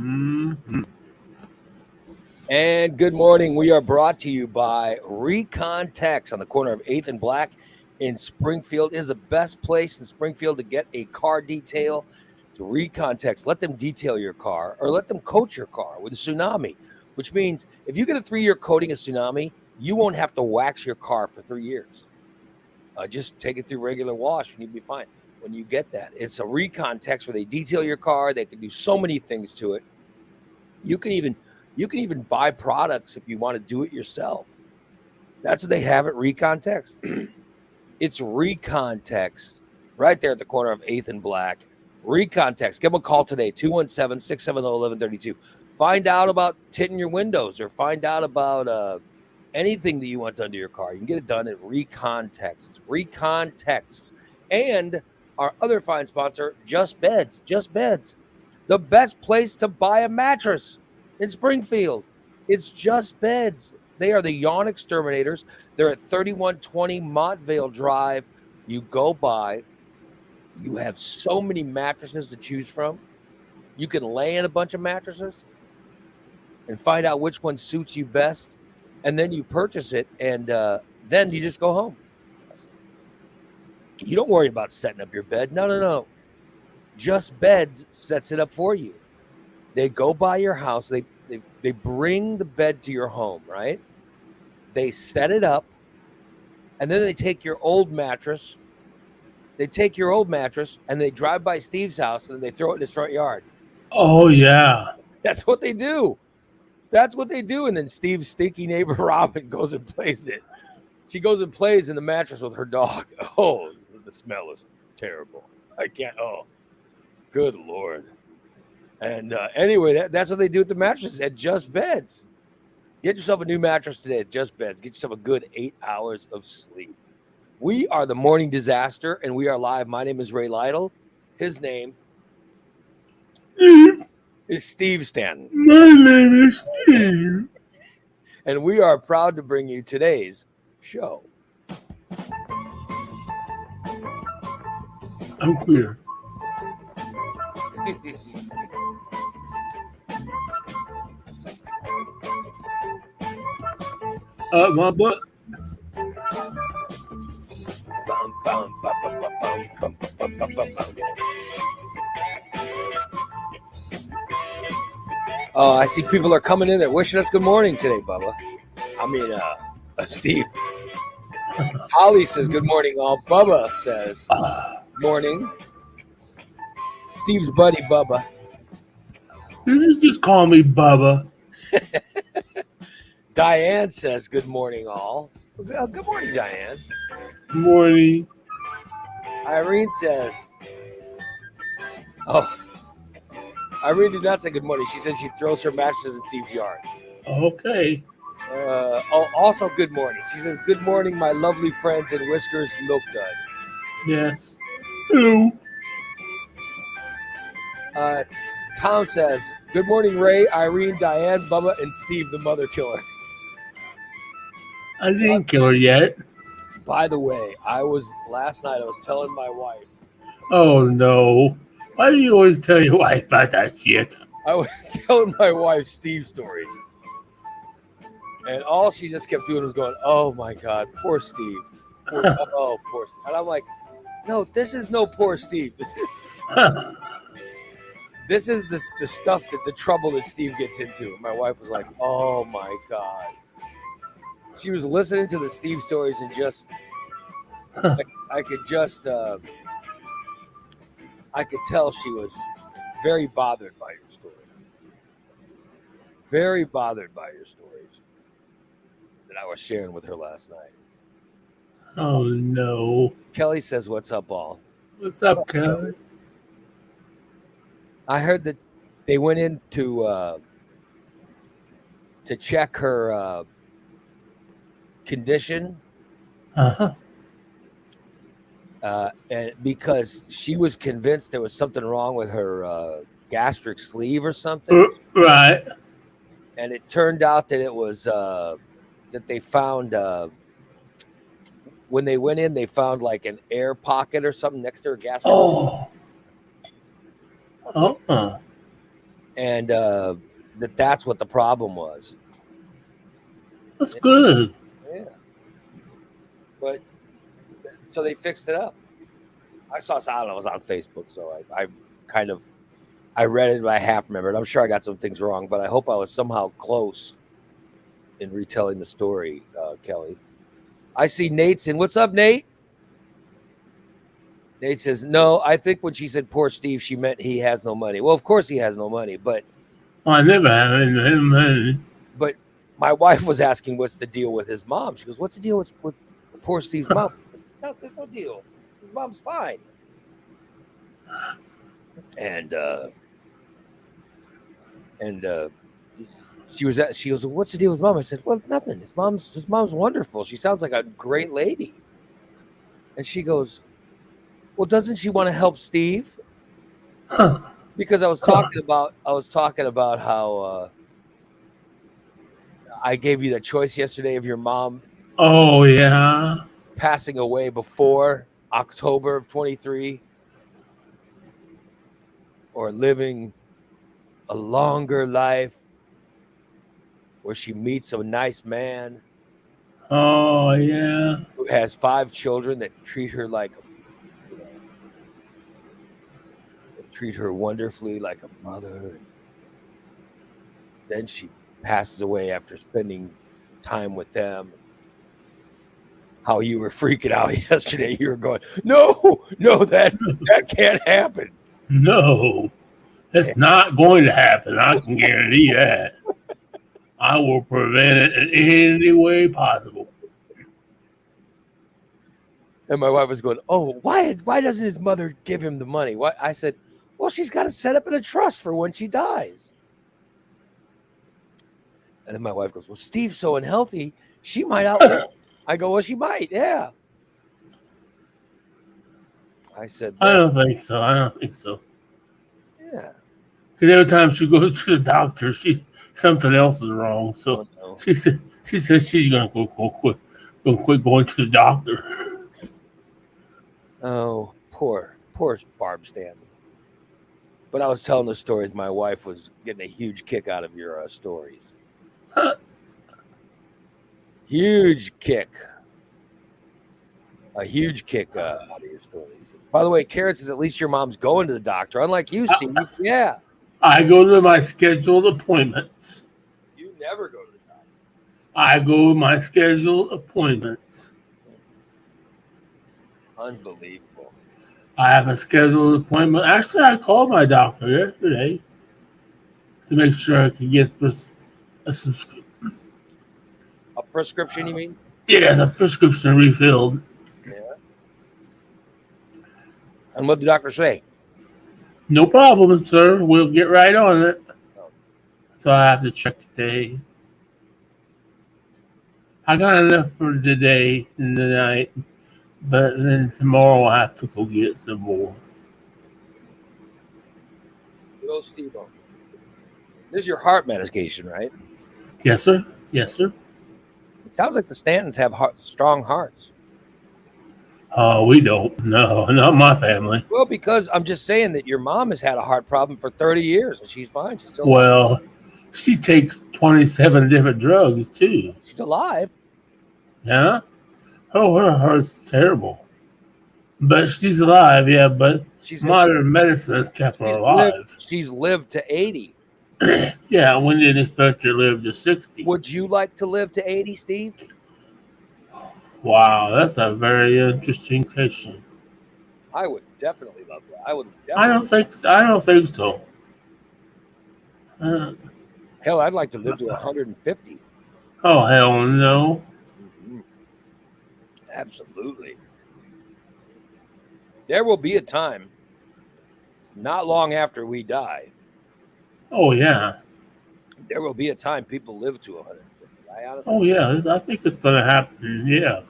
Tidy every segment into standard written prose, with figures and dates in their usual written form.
Mm-hmm. And good morning. We are brought to you by Recon Tex on the corner of 8th and Black in Springfield. It is the best place in Springfield to get a car detail. To Recon Tex. Let them detail your car or let them coat your car with a Tsunami, which means if you get a 3-year coating of Tsunami, you won't have to wax your car for 3 years. Just take it through regular wash and you'll be fine. When you get that, it's a Recon Tex where they detail your car. They can do so many things to it. You can even buy products if you want to do it yourself. That's what they have at Recon Tex. It's Recon Tex right there at the corner of 8th and Black. Recon Tex. Give them a call today, 217-670-1132. Find out about tinting your windows or find out about anything that you want done to your car. You can get it done at Recon Tex. It's Recon Tex. And our other fine sponsor, Just Beds. Just Beds. The best place to buy a mattress in Springfield. It's Just Beds. They are the yawn exterminators. They're at 3120 Montvale Drive. You go by. You have so many mattresses to choose from. You can lay in a bunch of mattresses and find out which one suits you best. And then you purchase it, and then you just go home. You don't worry about setting up your bed. No. Just Beds sets it up for you. They go by your house. They bring the bed to your home, right? They set it up, and then they take your old mattress. They take your old mattress, and they drive by Steve's house, and they throw it in his front yard. Oh, yeah. That's what they do. That's what they do. And then Steve's stinky neighbor, Robin, goes and plays it. She goes and plays in the mattress with her dog. Oh, the smell is terrible. I can't. Oh, good Lord. And anyway, that's what they do with the mattresses at Just Beds. Get yourself a new mattress today at Just Beds. Get yourself a good 8 hours of sleep. We are the Morning Disaster, and we are live. My name is Ray Lytle. His name is Steve Stanton. My name is Steve. And we are proud to bring you today's show. I'm queer. My butt. Oh, I see people are coming in there wishing us good morning today, Bubba. I mean, Steve. Holly says good morning, all. Bubba says morning. Steve's buddy, Bubba. You just call me Bubba. Diane says good morning, all. Good morning, Diane. Good morning. Irene says, Irene did not say good morning. She said she throws her mattresses in Steve's yard. Okay. Also good morning. She says, good morning, my lovely friends and Whiskers Milk Dud. Yes. Hello. Tom says, good morning, Ray, Irene, Diane, Bubba, and Steve, the mother killer. I didn't kill her yet. By the way, last night I was telling my wife. Oh, no. Why do you always tell your wife about that shit? I was telling my wife Steve stories. And all she just kept doing was going, oh, my God, poor Steve. Poor Steve. And I'm like, no, this is no poor Steve. This is the stuff the trouble that Steve gets into. My wife was like, oh, my God. She was listening to the Steve stories and just, I could tell she was very bothered by your stories. Very bothered by your stories that I was sharing with her last night. Oh, no. Kelly says, what's up, all? What's up, Kelly? I heard that they went in to check her condition. Uh-huh. And because she was convinced there was something wrong with her gastric sleeve or something. Right. And it turned out that it was that they found when they went in, they found like an air pocket or something next to her gastric. Oh. Uh-huh. and that's what the problem was. That's good. Yeah, but so they fixed it up. I don't know, it was on Facebook, so I read it, but I half remembered. I'm sure I got some things wrong, but I hope I was somehow close in retelling the story, Kelly. I see Nate's in. What's up, Nate? Nate says, no, I think when she said poor Steve, she meant he has no money. Well, of course he has no money, but I never had any money. But my wife was asking what's the deal with his mom. She goes, what's the deal with poor Steve's mom? I said, no, there's no deal. His mom's fine. And she goes, what's the deal with his mom? I said, well, nothing. His mom's wonderful. She sounds like a great lady. And she goes, well, doesn't she want to help Steve? Because I was talking about how I gave you the choice yesterday of your mom. Oh yeah, passing away before October of 23, or living a longer life where she meets a nice man. Oh yeah, who has 5 children that treat her treat her wonderfully like a mother. Then she passes away after spending time with them. How you were freaking out yesterday. You were going, no, that can't happen. no, that's not going to happen. I can guarantee that. I will prevent it in any way possible. And my wife was going, oh, why doesn't his mother give him the money? What? I said, well, she's got to set up in a trust for when she dies. And then my wife goes, well, Steve's so unhealthy, she might outlive. I go, well, she might, yeah. I said, I don't think so. Yeah. Because every time she goes to the doctor, something else is wrong. So she says she's gonna quit going to the doctor. Oh, poor Barb Stanley. But I was telling the stories. My wife was getting a huge kick out of your stories. Huge kick. A huge kick out of your stories. By the way, Karen says at least your mom's going to the doctor, unlike you, Steve. Yeah. I go to my scheduled appointments. You never go to the doctor. I go to my scheduled appointments. Unbelievable. I have a scheduled appointment. Actually, I called my doctor yesterday to make sure I could get a subscription. A prescription, you mean? Yes, a prescription refilled. Yeah. And what did the doctor say? No problem, sir. We'll get right on it. So I have to check today. I got enough for today and the night, but then tomorrow I have to go get some more. Go, Steve-O. This is your heart medication, right? Yes, sir. Yes, sir. It sounds like the Stantons have strong hearts. Oh, we don't. No, not my family. Well, because I'm just saying that your mom has had a heart problem for 30 years and she's fine. She's still alive. Well, she takes 27 different drugs too. She's alive. Yeah. Oh, her heart's terrible. But she's alive, yeah. But modern medicine has kept her alive. She's lived to 80. Yeah, when did expect her to live to 60? Would you like to live to 80, Steve? Wow, that's a very interesting question. I would definitely love that. I don't think so. Hell, I'd like to live to 150. Oh, hell no. Mm-hmm. Absolutely. There will be a time, not long after we die. Oh, yeah. There will be a time people live to 150. I honestly. Oh, yeah. I think it's going to happen. Yeah.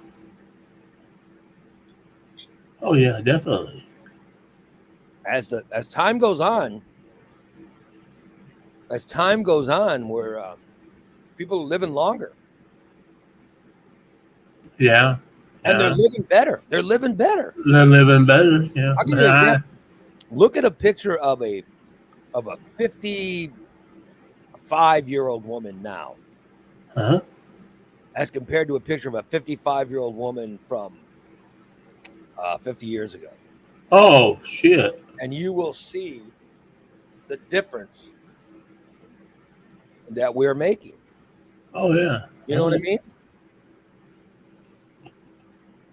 Oh, yeah, definitely. As time goes on, where people are living longer. Yeah. And they're living better. Yeah. I'll give you an example. Yeah. Look at a picture of a of a 55-year-old woman now, Huh? as compared to a picture of a 55-year-old woman from 50 years ago. Oh shit! And you will see the difference that we're making. Oh yeah. You know what I mean?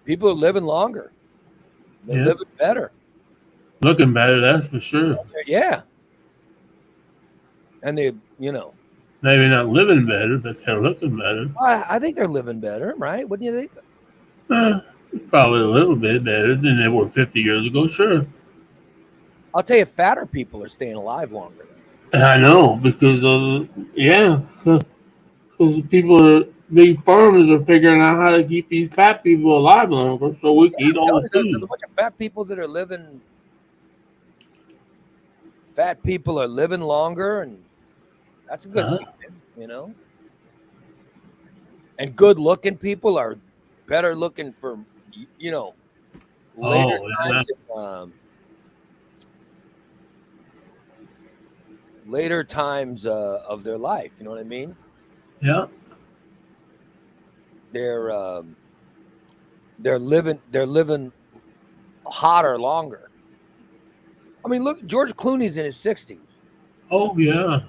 People are living longer. They're living better. Looking better, that's for sure. Yeah. And they, you know. Maybe not living better, but they're looking better. I think they're living better, right? What do you think? Probably a little bit better than they were 50 years ago, sure. I'll tell you, fatter people are staying alive longer. I know, because because people are, big farmers are figuring out how to keep these fat people alive longer so we can eat all the There's a food. bunch of fat people that are living. Fat people are living longer, and that's a good sign, you know. And good-looking people are better looking for, you know, later times of their life. You know what I mean? Yeah. They're living hotter longer. I mean, look, George Clooney's in his 60s. Oh yeah.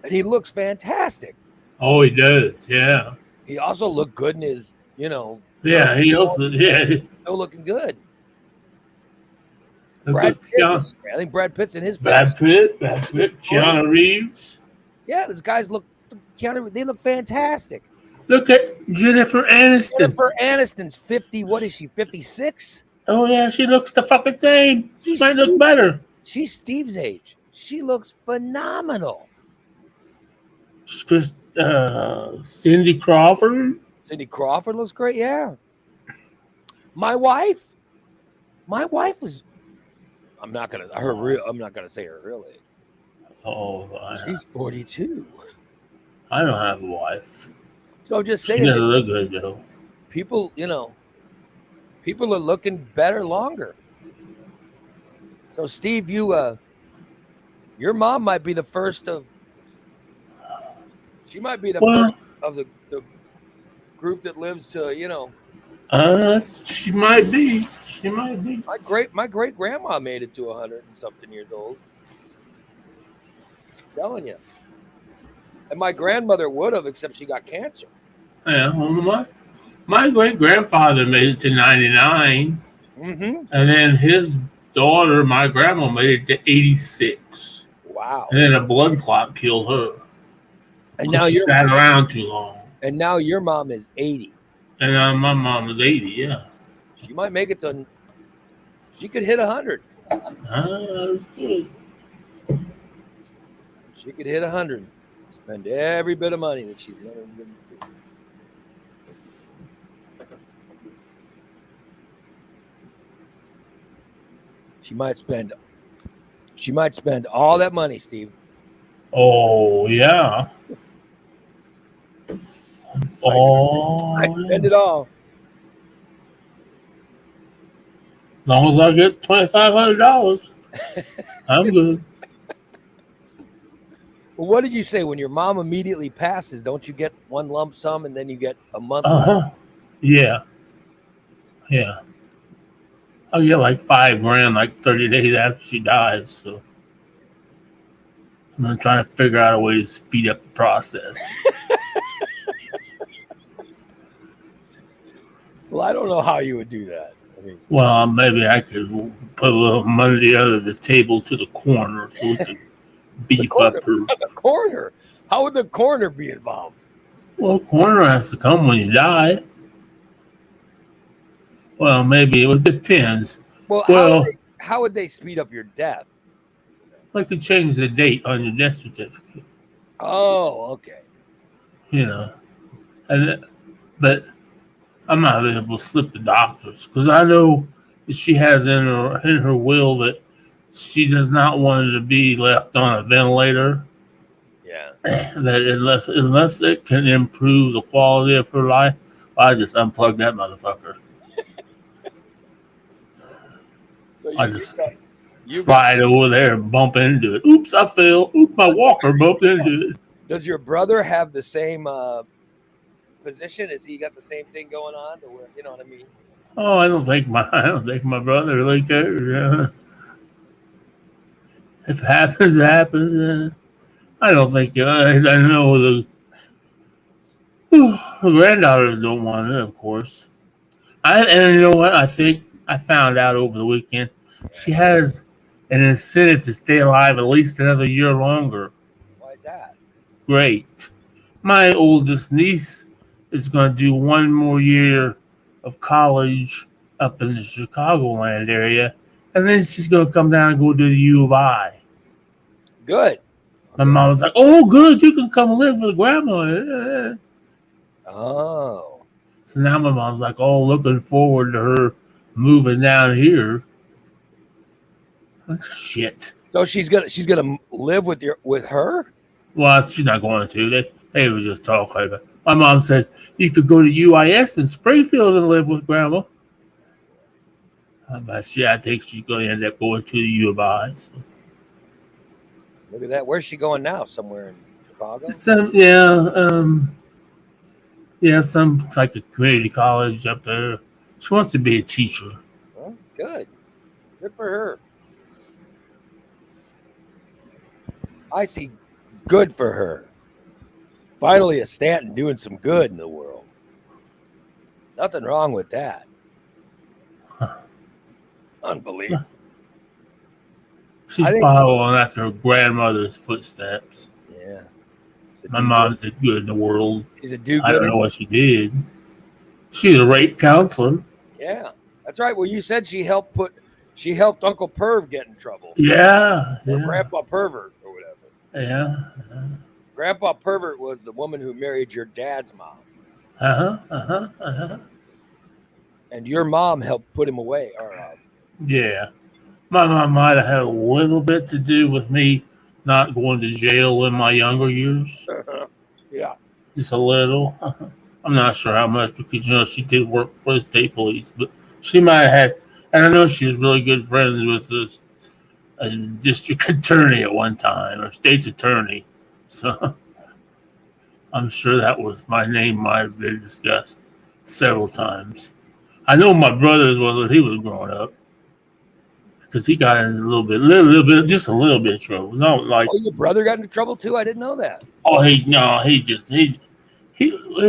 And he looks fantastic. Oh, he does. Yeah. He also looked good in his, you know. Yeah. He also still looking good. Brad Pitt I think Brad Pitt's in his. Brad Pitt, Keanu Reeves. Yeah, these guys they look fantastic. Look at Jennifer Aniston. Jennifer Aniston's 50. What is she? 56? Oh yeah, she looks the fucking same. She might look better. She's Steve's age. She looks phenomenal. Just Cindy Crawford. Cindy Crawford looks great. Yeah. My wife was. I'm not gonna say her real age. Oh, she's 42. I don't have a wife. So I'm just saying. She doesn't look good though. People, you know, people are looking better longer. So Steve, your mom might be the first of. She might be the first of the group that lives to, you know. She might be. She might be. My great grandma made it to 100 and something years old. I'm telling you. And my grandmother would have, except she got cancer. Yeah, well, my great grandfather made it to 99. Mm-hmm. And then his daughter, my grandma, made it to 86. Wow. And then a blood clot killed her. And now she sat around too long. And now your mom is 80. And my mom was 80, yeah. She might make it to. She could hit 100. Good. She could hit 100. Spend every bit of money that she's never given before. She might spend all that money, Steve. Oh yeah. I spend it all. As long as I get $2,500, I'm good. Well, what did you say when your mom immediately passes? Don't you get one lump sum and then you get a month? Yeah. Yeah. I'll get like $5,000 like 30 days after she dies. So I'm trying to figure out a way to speed up the process. Well, I don't know how you would do that. I mean, well, maybe I could put a little money under the table to the coroner so we could beef up her. The coroner? How would the coroner be involved? Well, coroner has to come when you die. Well, maybe it depends. Well, how would they speed up your death? They could change the date on your death certificate. Oh, okay. You know, but I'm not able to slip the doctors because I know that she has in her will that she does not want it to be left on a ventilator. Yeah. That unless it can improve the quality of her life, I just unplug that motherfucker. So slide over there and bump into it. Oops, I fell. Oops, my walker bumped into it. Does your brother have the same position? Has he got the same thing going on? To where, you know what I mean? Oh, I don't think my brother really cares. If it happens, it happens. I don't think I know the granddaughters don't want it, of course. And you know what? I think I found out over the weekend. She has an incentive to stay alive at least another year longer. Why is that? Great. My oldest niece is going to do one more year of college up in the Chicagoland area, and then she's going to come down and go to the U of I. Good. My mom was like, "Oh, good, you can come live with grandma." Oh. So now my mom's like, "Oh, looking forward to her moving down here." Shit. So she's gonna live with her? Well, she's not going to. They were just talking. My mom said you could go to UIS in Springfield and live with grandma. But yeah, I think she's going to end up going to the U of I. So. Look at that. Where's she going now? Somewhere in Chicago? Some like a community college up there. She wants to be a teacher. Well, good for her. I see. Good for her. Finally, a Stanton doing some good in the world. Nothing wrong with that. Unbelievable. She's following after her grandmother's footsteps. Yeah. My mom did good in the world. She's a do-gooder. I don't know what she did. She's a rape counselor. Yeah, that's right. Well, you said she helped Uncle Perv get in trouble. Yeah. Or Grandpa Pervert or whatever. Yeah. Grandpa Pervert was the woman who married your dad's mom. And your mom helped put him away. Yeah. My mom might have had a little bit to do with me not going to jail in my younger years. Yeah. Just a little. I'm not sure how much because, she did work for the state police, but she might have had, and I know she's really good friends with a district attorney at one time, or state's attorney. So I'm sure that was my name might have been discussed several times. I know my brother's was when he was growing up. Because he got in a little bit, just a little bit of trouble. No, like. Oh, your brother got into trouble too? I didn't know that. Oh,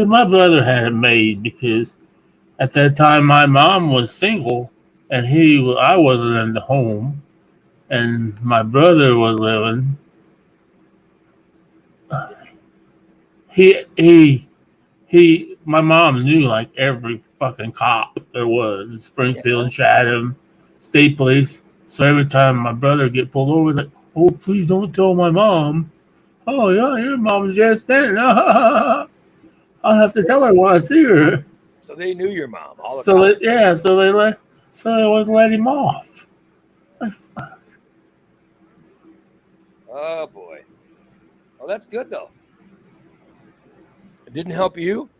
my brother had it made because at that time my mom was single and I wasn't in the home, and my brother was living. My mom knew like every fucking cop there was in Springfield, Chatham, state police. So every time my brother get pulled over, like, "Oh, please don't tell my mom." "Oh yeah, your mom's just then." "I'll have to tell her when I see her." So they knew your mom. So they would let him off. Like, fuck. Oh boy. Well, that's good though. It didn't help you?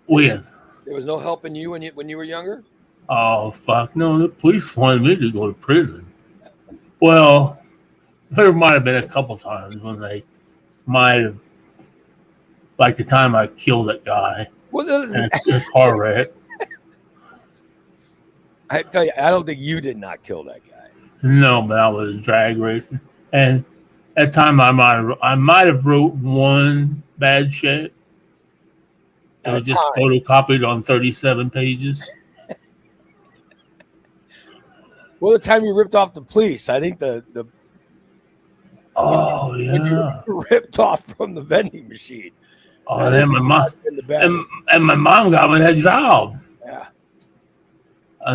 When? There was no helping you when you were younger? Oh, fuck. No, the police wanted me to go to prison. Well, there might have been a couple times when they might have, like the time I killed that guy in a car wreck. I tell you, I don't think you did not kill that guy. No, but I was drag racing. And at the time, I might have wrote one bad check. It was just photocopied on 37 pages. Well, the time you ripped off the police, I think when you ripped off from the vending machine. Oh, and then my mom got me that job. Yeah.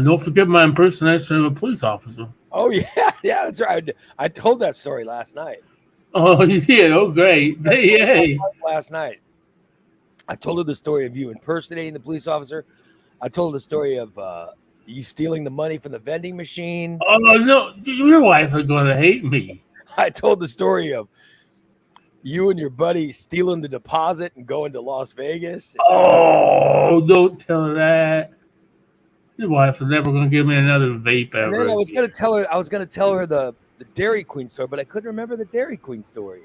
Don't forget my impersonation of a police officer. Oh yeah, that's right. I told that story last night. Oh, you did? Oh, great. Hey. Last night, I told her the story of you impersonating the police officer. I told her the story of you stealing the money from the vending machine. Oh, no. Your wife is going to hate me. I told the story of you and your buddy stealing the deposit and going to Las Vegas. Oh, don't tell her that. Your wife is never going to give me another vape And ever then I was again. gonna tell her the Dairy Queen story, but I couldn't remember the Dairy Queen story.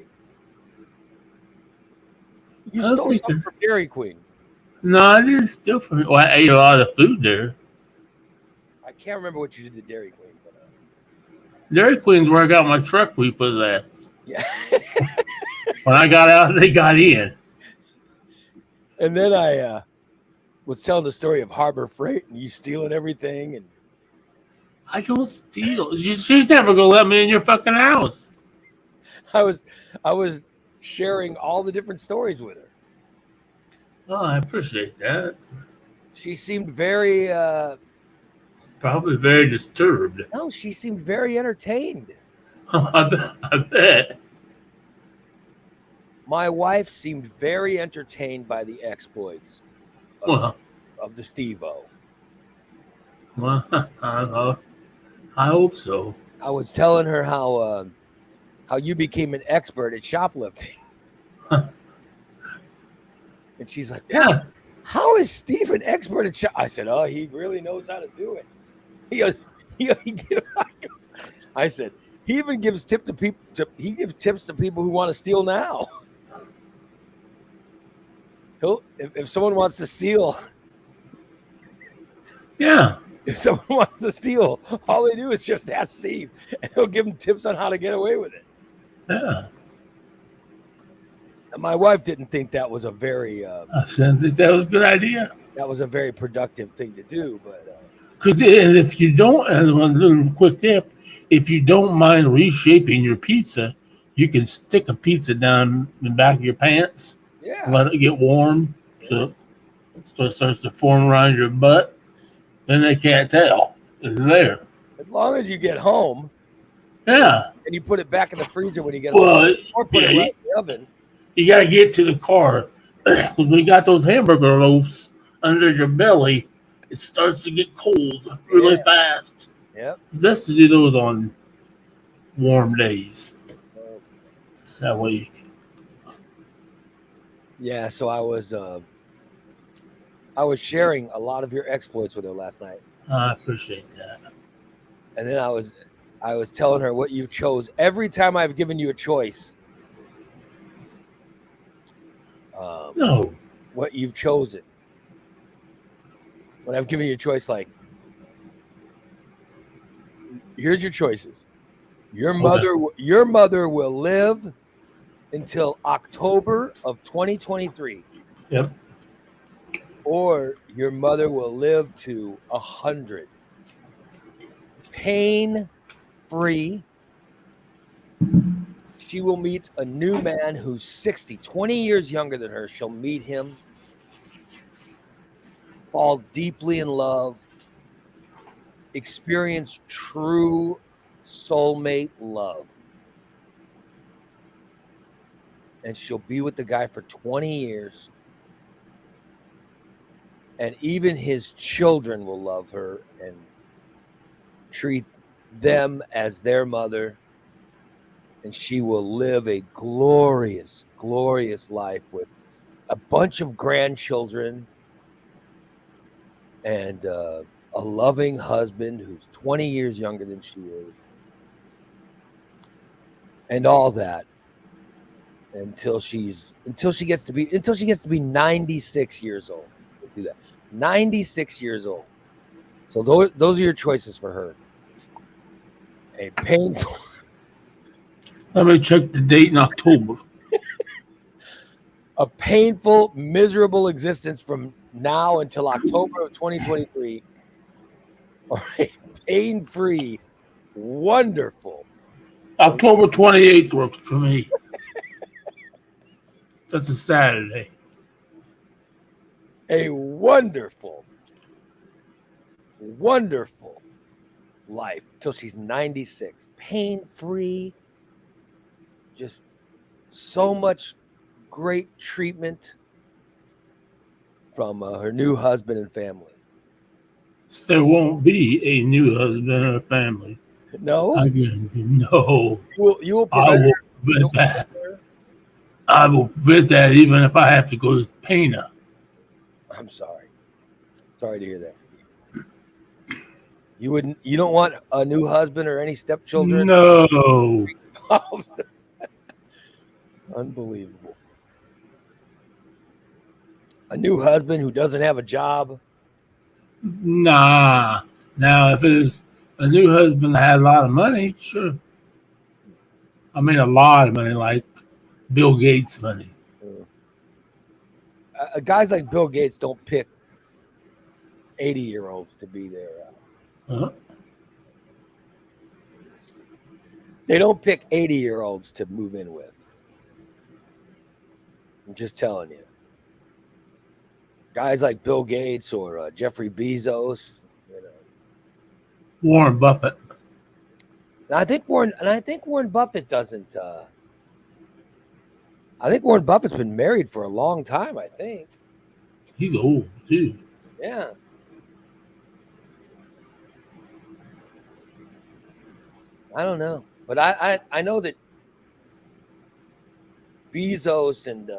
You I don't stole think something from Dairy Queen. no, I didn't steal from it. Well, I ate a lot of food there. I can't remember what you did to Dairy Queen, but Dairy Queen's where I got my truck repossessed. yeah. When I got out, they got in. And then I was telling the story of Harbor Freight and you stealing everything, and I don't steal. She's never going to let me in your fucking house. I was sharing all the different stories with her. Oh, I appreciate that. She seemed very Probably very disturbed. no, she seemed very entertained. I bet. My wife seemed very entertained by the exploits of, Well, of the Steve-O. well I hope so. I was telling her how you became an expert at shoplifting. And she's like, Yeah. how is Steve an expert at shop? I said, oh, he really knows how to do it. He goes, I said, he even gives tips to people. He gives tips to people who want to steal now. If someone wants to steal, Yeah. if someone wants to steal, all they do is just ask Steve, and he'll give them tips on how to get away with it. Yeah. And my wife didn't think that was a very I didn't think that was a good idea. productive thing to do, but Because if you don't, and one little quick tip, if you don't mind reshaping your pizza, you can stick a pizza down the back of your pants, yeah, let it get warm, so it starts to form around your butt. Then they can't tell it's there. as long as you get home Yeah. and you put it back in the freezer when you get Well, home, or put yeah, it right in the oven. you got to get to the car because we got those hamburger loaves under your belly. It starts to get cold really fast. Yeah. It's best to do those on warm days. That way. Yeah, so I was sharing a lot of your exploits with her last night. I appreciate that. And then I was telling her what you chose. Every time I've given you a choice, No. what you've chosen. When I've given you a choice, like, here's your choices. Your mother will live until October of 2023. Yep. Or your mother will live to 100. Pain-free. She will meet a new man who's 60, 20 years younger than her. She'll meet him, fall deeply in love, experience true soulmate love. And she'll be with the guy for 20 years. And even his children will love her and treat them as their mother. And she will live a glorious, glorious life with a bunch of grandchildren and a loving husband who's 20 years younger than she is. And all that until she gets to be 96 years old. We'll do that. 96 years old. So those are your choices for her. A painful. Let me check the date in October. A painful, miserable existence from now until October of 2023. Or a pain-free, wonderful. October 28th works for me. That's a Saturday. A wonderful, wonderful life till she's 96. Pain-free. Just so much great treatment from her new husband and family. There won't be a new husband or family. No? I guarantee no. You will I will prevent that. I will prevent that even if I have to go to Pena. I'm sorry. Sorry to hear that, Steve. You don't want a new husband or any stepchildren? No. Unbelievable. A new husband who doesn't have a job? Nah. Now, if it is a new husband that had a lot of money, sure. I mean, a lot of money, like Bill Gates money. Guys like Bill Gates don't pick 80-year-olds to be their. Uh-huh. They don't pick 80-year-olds to move in with. I'm just telling you. Guys like Bill Gates or Jeffrey Bezos, Warren Buffett. And I think Warren Buffett doesn't. I think Warren Buffett's been married for a long time. I think He's old too. Yeah. I don't know, but I know that Bezos and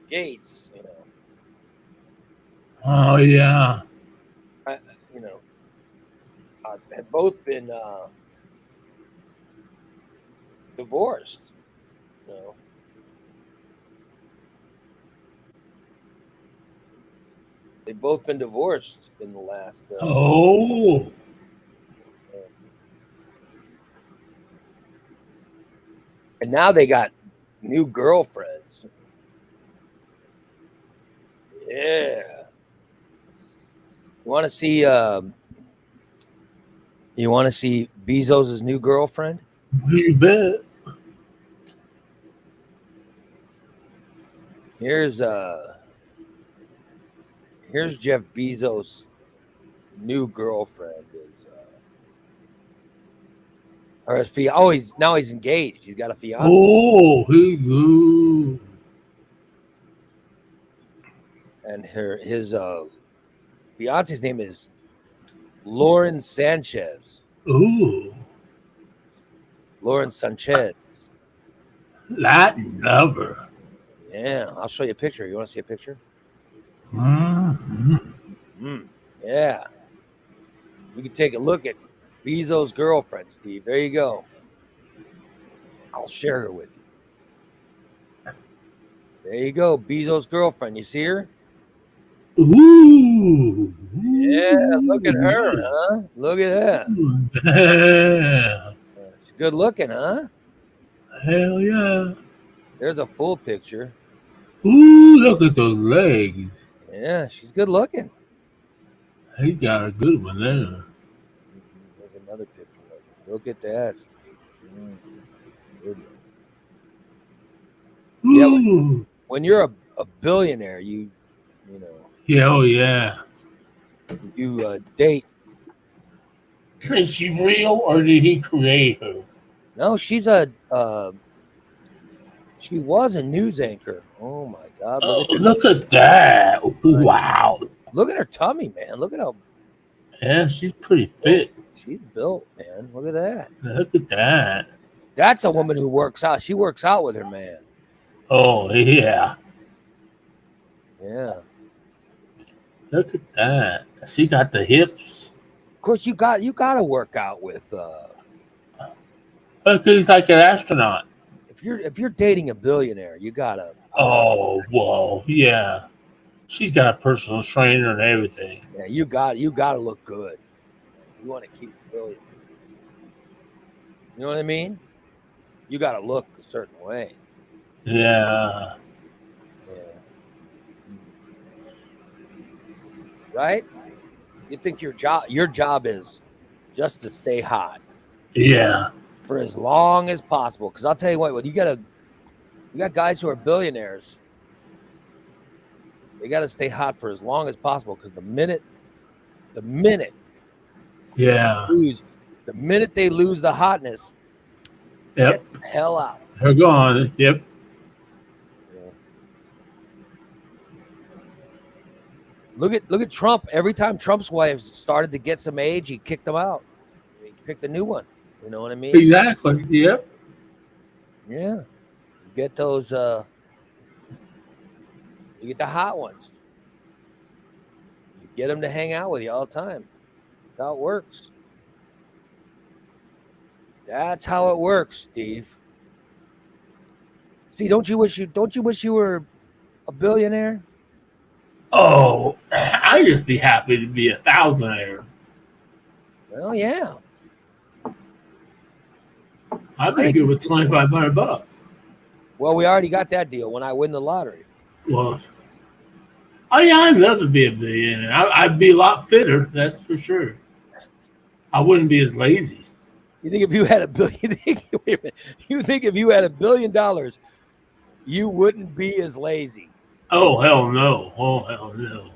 Gates, Oh yeah. Have both been divorced. They've both been divorced in the last. Oh. And now they got new girlfriends. Yeah. You want to see? You want to see Bezos' new girlfriend? You bet. Here's Jeff Bezos' new girlfriend. Or his fiance. Oh, he's engaged. He's got a fiance. Oh, he good. And his fiance's name is Lauren Sanchez. Ooh. Lauren Sanchez. Latin lover. Yeah, I'll show you a picture. You want to see a picture? Mm-hmm. Yeah. You can take a look at Bezos' girlfriend, Steve. There you go. I'll share her with you. There you go, Bezos' girlfriend. You see her? Ooh. Yeah, look at her, huh? Look at that. Yeah. She's good looking, huh? Hell yeah. There's a full picture. Ooh, look at those legs. Yeah, she's good looking. He got a good one there. There's another picture. Look at that, Steve. Goodness. Yeah, when you're a billionaire, you know. Yeah, oh yeah. You date. Is she real or did he create her? No, she was a news anchor. Oh my God! Look at that! Wow! Look at her tummy, man. Look at how. Yeah, she's pretty fit. She's built, man. Look at that. Look at that. That's a woman who works out. She works out with her man. Oh yeah. Yeah. Look at that. She got the hips. Of course, you got to work out with. Look, he's like an astronaut. If you're dating a billionaire, you gotta. Oh, whoa, yeah. She's got a personal trainer and everything. Yeah, you got to look good. You want to keep it brilliant. You know what I mean? You got to look a certain way. Yeah. Right? You think your job is just to stay hot. Yeah. For as long as possible. Because I'll tell you what, when you got guys who are billionaires, they got to stay hot for as long as possible. Because the minute yeah, the minute they lose the hotness, yep, get the hell out. They're gone. Yep. Yeah. Look at Trump. Every time Trump's wives started to get some age, he kicked them out. He picked a new one. You know what I mean? Exactly. Yep. Yeah. You get those. You get the hot ones. You Get them to hang out with you all the time. That's how it works. That's how it works, Steve. See, don't you wish you were a billionaire? Oh, I'd just be happy to be a thousandaire. Well, yeah. I'd be good with $2,500. Well, we already got that deal when I win the lottery. Well, oh yeah, I'd love to be a billionaire. I'd be a lot fitter, that's for sure. I wouldn't be as lazy. You think if you had you think if you had $1 billion, you wouldn't be as lazy? Oh hell no! Oh hell no!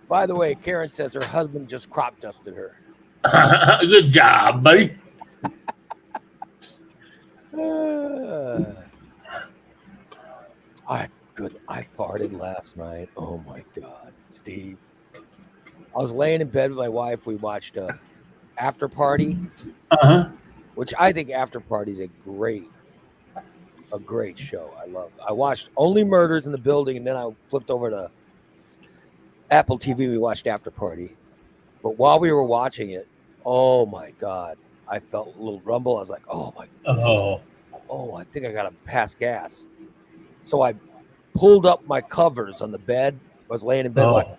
By the way, Karen says her husband just crop dusted her. Good job, buddy. I farted last night. Oh my God, Steve. I was laying in bed with my wife. We watched After Party, which I think After Party is a great show. I watched Only Murders in the Building, and then I flipped over to Apple TV. We watched After Party. But while we were watching it, oh my God, I felt a little rumble. I was like, oh my God. Oh, I think I got to pass gas. So I pulled up my covers on the bed. I was laying in bed.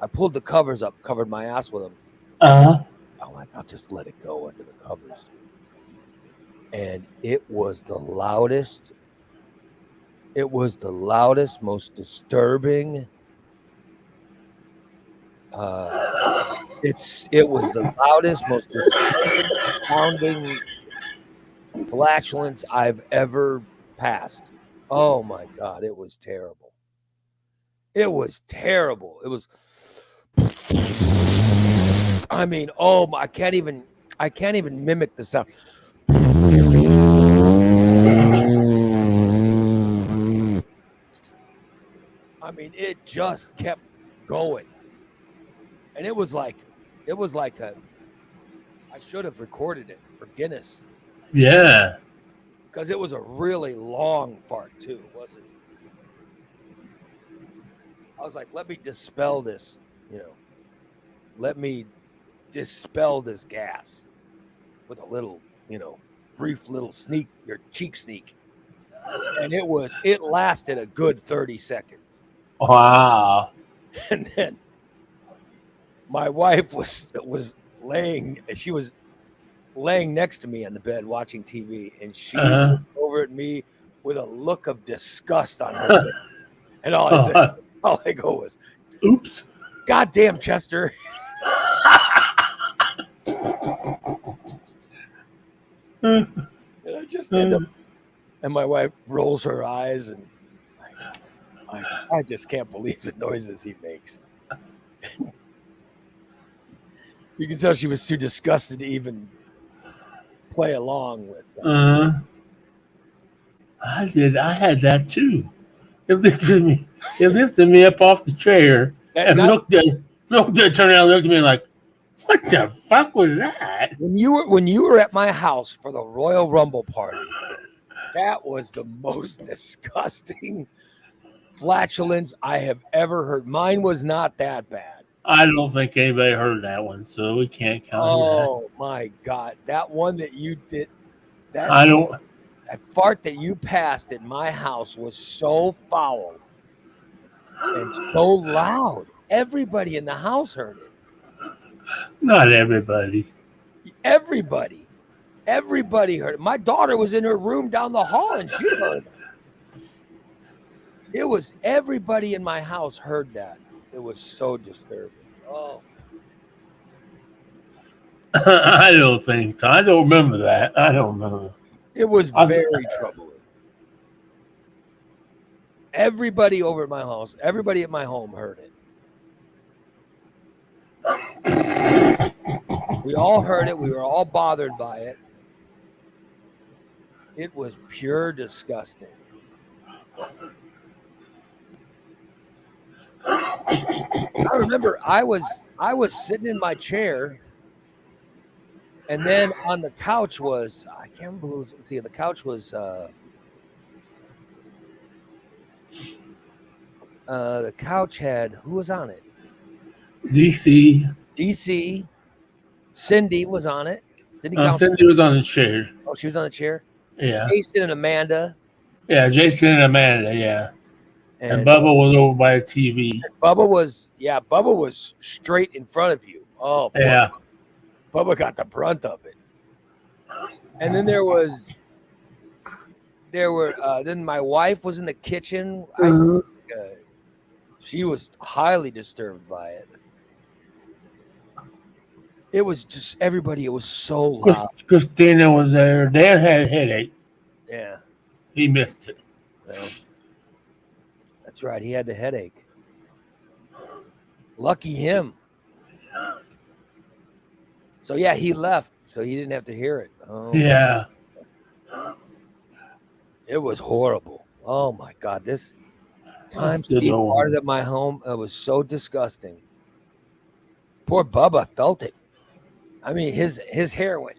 I pulled the covers up, covered my ass with them. I'm like, I'll just let it go under the covers. And it was the loudest. It was the loudest, most disturbing. It was the loudest, most disturbing sounding flatulence I've ever passed. Oh my God, it was terrible. It was terrible. It was. I mean, I can't even mimic the sound. I mean, it just kept going. And it was like I should have recorded it for Guinness. Yeah. Because it was a really long fart too, wasn't it? I was like, let me dispel this, Let me dispel this gas with a little, brief little sneak, your cheek sneak. And it lasted a good 30 seconds. Wow. And then my wife was laying next to me on the bed watching TV, and she looked over at me with a look of disgust on her face. And all I go was, oops. Goddamn, Chester. And I just end up, and my wife rolls her eyes, and I just can't believe the noises he makes. You can tell she was too disgusted to even play along with that. I had that too. It lifted me up off the chair and looked at, turned around and looked at me like, what the fuck was that? When you were at my house for the Royal Rumble party, that was the most disgusting flatulence I have ever heard. Mine was not that bad. I don't think anybody heard that one, so we can't count that. Oh my God. That one that you did, that fart that you passed at my house was so foul and so loud. Everybody in the house heard it. Not everybody. Everybody heard it. My daughter was in her room down the hall and she heard it. It was everybody in my house heard that. It was so disturbing. Oh. I don't think so. I don't remember that. I don't know. It was very troubling. Everybody over at my house, everybody at my home heard it. We all heard it. We were all bothered by it. It was pure disgusting. I remember I was sitting in my chair, and then on the couch was, I can't remember who was, the couch was the couch had, who was on it? DC. DC. Cindy was on it. Cindy Count. Cindy was on the chair. Oh, she was on the chair. Yeah. Jason and Amanda. Yeah, Jason and Amanda, yeah. And And Bubba was over by the TV. Bubba was straight in front of you. Oh, boy. Yeah. Bubba got the brunt of it. And then then my wife was in the kitchen. She was highly disturbed by it. It was just everybody. It was so loud. Christina was there. Dan had a headache. Yeah. He missed it. Well, that's right. He had the headache. Lucky him. So, yeah, he left. So he didn't have to hear it. Oh, yeah. It was horrible. Oh, my God. This time Steve farted at my home. It was so disgusting. Poor Bubba felt it. I mean, his hair went.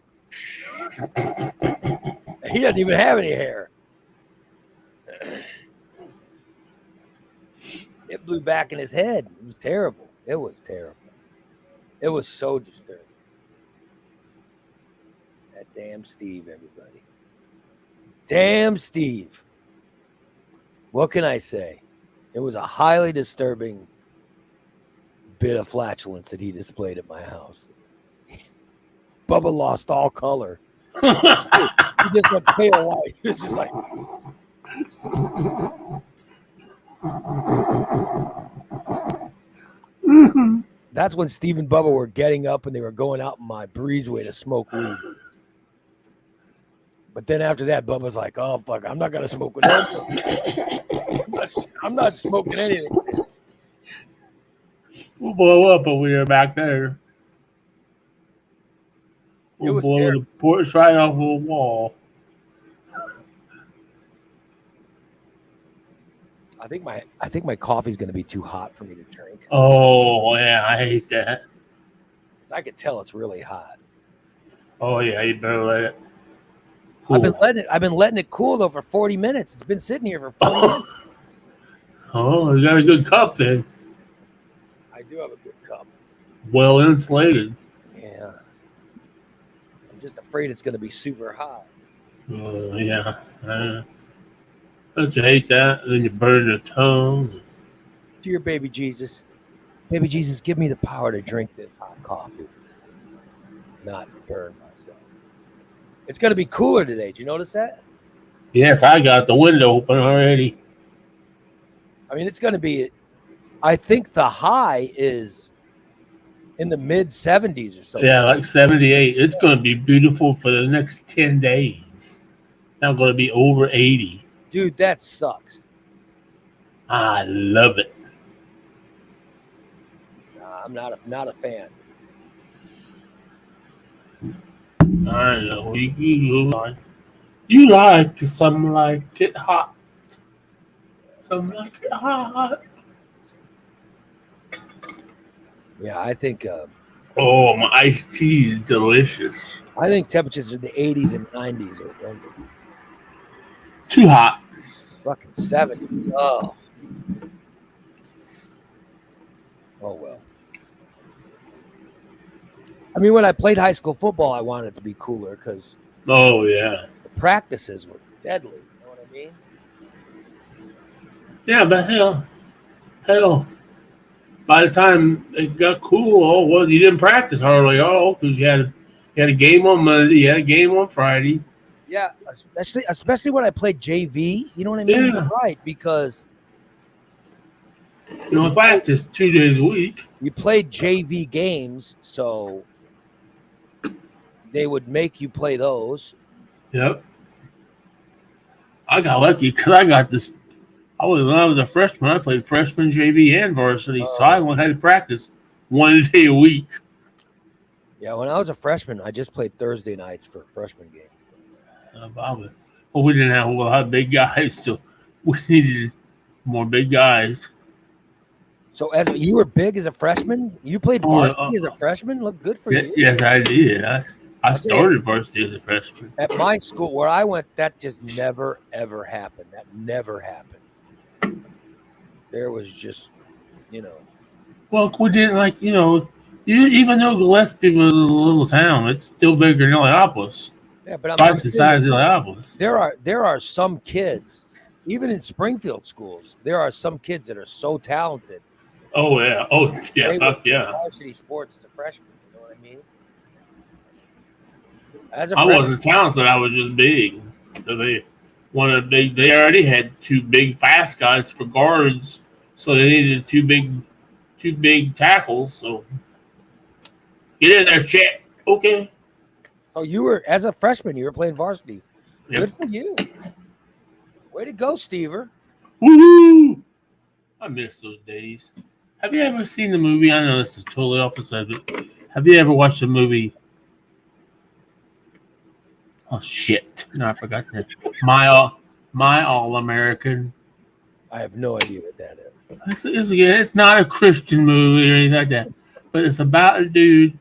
He doesn't even have any hair. It blew back in his head. It was terrible. It was terrible. It was so disturbing. That damn Steve, everybody. Damn Steve. What can I say? It was a highly disturbing bit of flatulence that he displayed at my house. Bubba lost all color. He just went pale white. He was just like. That's when Steve and Bubba were getting up and they were going out in my breezeway to smoke weed. But then after that, Bubba's like, "Oh fuck, I'm not gonna smoke with him. I'm not smoking anything." We'll blow up over here back there. We'll blow terrible. The porch right off of the wall. I think my coffee's gonna be too hot for me to drink. Oh yeah, I hate that. Cause I could tell it's really hot. Oh yeah, you better let it cool. I've been letting it cool though for 40 minutes. It's been sitting here for 40 minutes. Oh, you got a good cup then. I do have a good cup. Well insulated. Yeah. I'm just afraid it's gonna be super hot. Yeah. Don't you hate that? And then you burn your tongue. Dear baby Jesus. Baby Jesus, give me the power to drink this hot coffee. Not burn myself. It's going to be cooler today. Did you notice that? Yes, I got the window open already. I mean, it's going to be, I think the high is in the mid 70s or something. Yeah, like 78. It's going to be beautiful for the next 10 days. Now going to be over 80. Dude, that sucks. I love it. Nah, I'm not a fan. I know. You like some like it hot. Some like it hot. Yeah, I think. Oh, my iced tea is delicious. I think temperatures in the 80s and 90s are wonderful. Too hot. Fucking 70s. Oh. Oh, well. I mean, when I played high school football, I wanted it to be cooler because yeah, the practices were deadly. You know what I mean? Yeah, but hell, by the time it got cool, you didn't practice hardly all because you had a game on Monday, you had a game on Friday. Yeah, especially when I played JV. You know what I mean? Yeah. You're right, because I practice 2 days a week. You played JV games, so they would make you play those. Yep. I got lucky because I got this. When I was a freshman, I played freshman, JV, and varsity, so I only had to practice 1 day a week. Yeah, when I was a freshman, I just played Thursday nights for freshman games. Well, we didn't have a lot of big guys, so we needed more big guys. So, as you were big as a freshman, you played varsity as a freshman. Look good for you. Yes, I did. I started varsity as a freshman. At my school where I went, that just never ever happened. That never happened. There was just, Well, we didn't even though Gillespie was a little town, it's still bigger than Illiopolis. Yeah, but I'm Twice the saying size of Illiopolis. there are some kids, even in Springfield schools, there are some kids that are so talented. Oh yeah. Oh yeah. They would Fuck yeah. varsity sports as a freshman. You know what I mean? As a I freshman, wasn't talented. I was just big. So they wanted big. They already had two big fast guys for guards, so they needed two big tackles. So get in there, Chet. Okay. so you were as a freshman, you were playing varsity. Yep. Good for you. Way to go, Stever. Woohoo! I miss those days. Have you ever seen the movie? I know this is totally off the subject. Have you ever watched the movie? Oh shit! No, I forgot that. My All American. I have no idea what that is. It's not a Christian movie or anything like that, but it's about a dude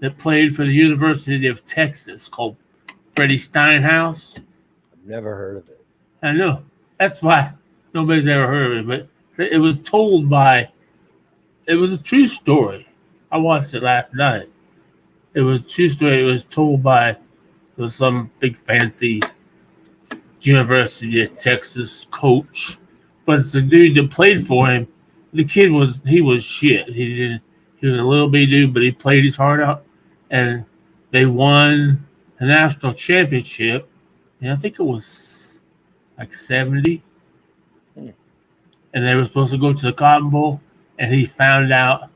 that played for the University of Texas called Freddie Steinhaus. I've never heard of it. I know. That's why nobody's ever heard of it, but it was told by. It was a true story. I watched it last night. It was a true story. It was told by some big fancy University of Texas coach, but it's the dude that played for him. The kid was shit. He was a little bitty dude, but he played his heart out, and they won the national championship. And I think it was like 70, and they were supposed to go to the Cotton Bowl, and he found out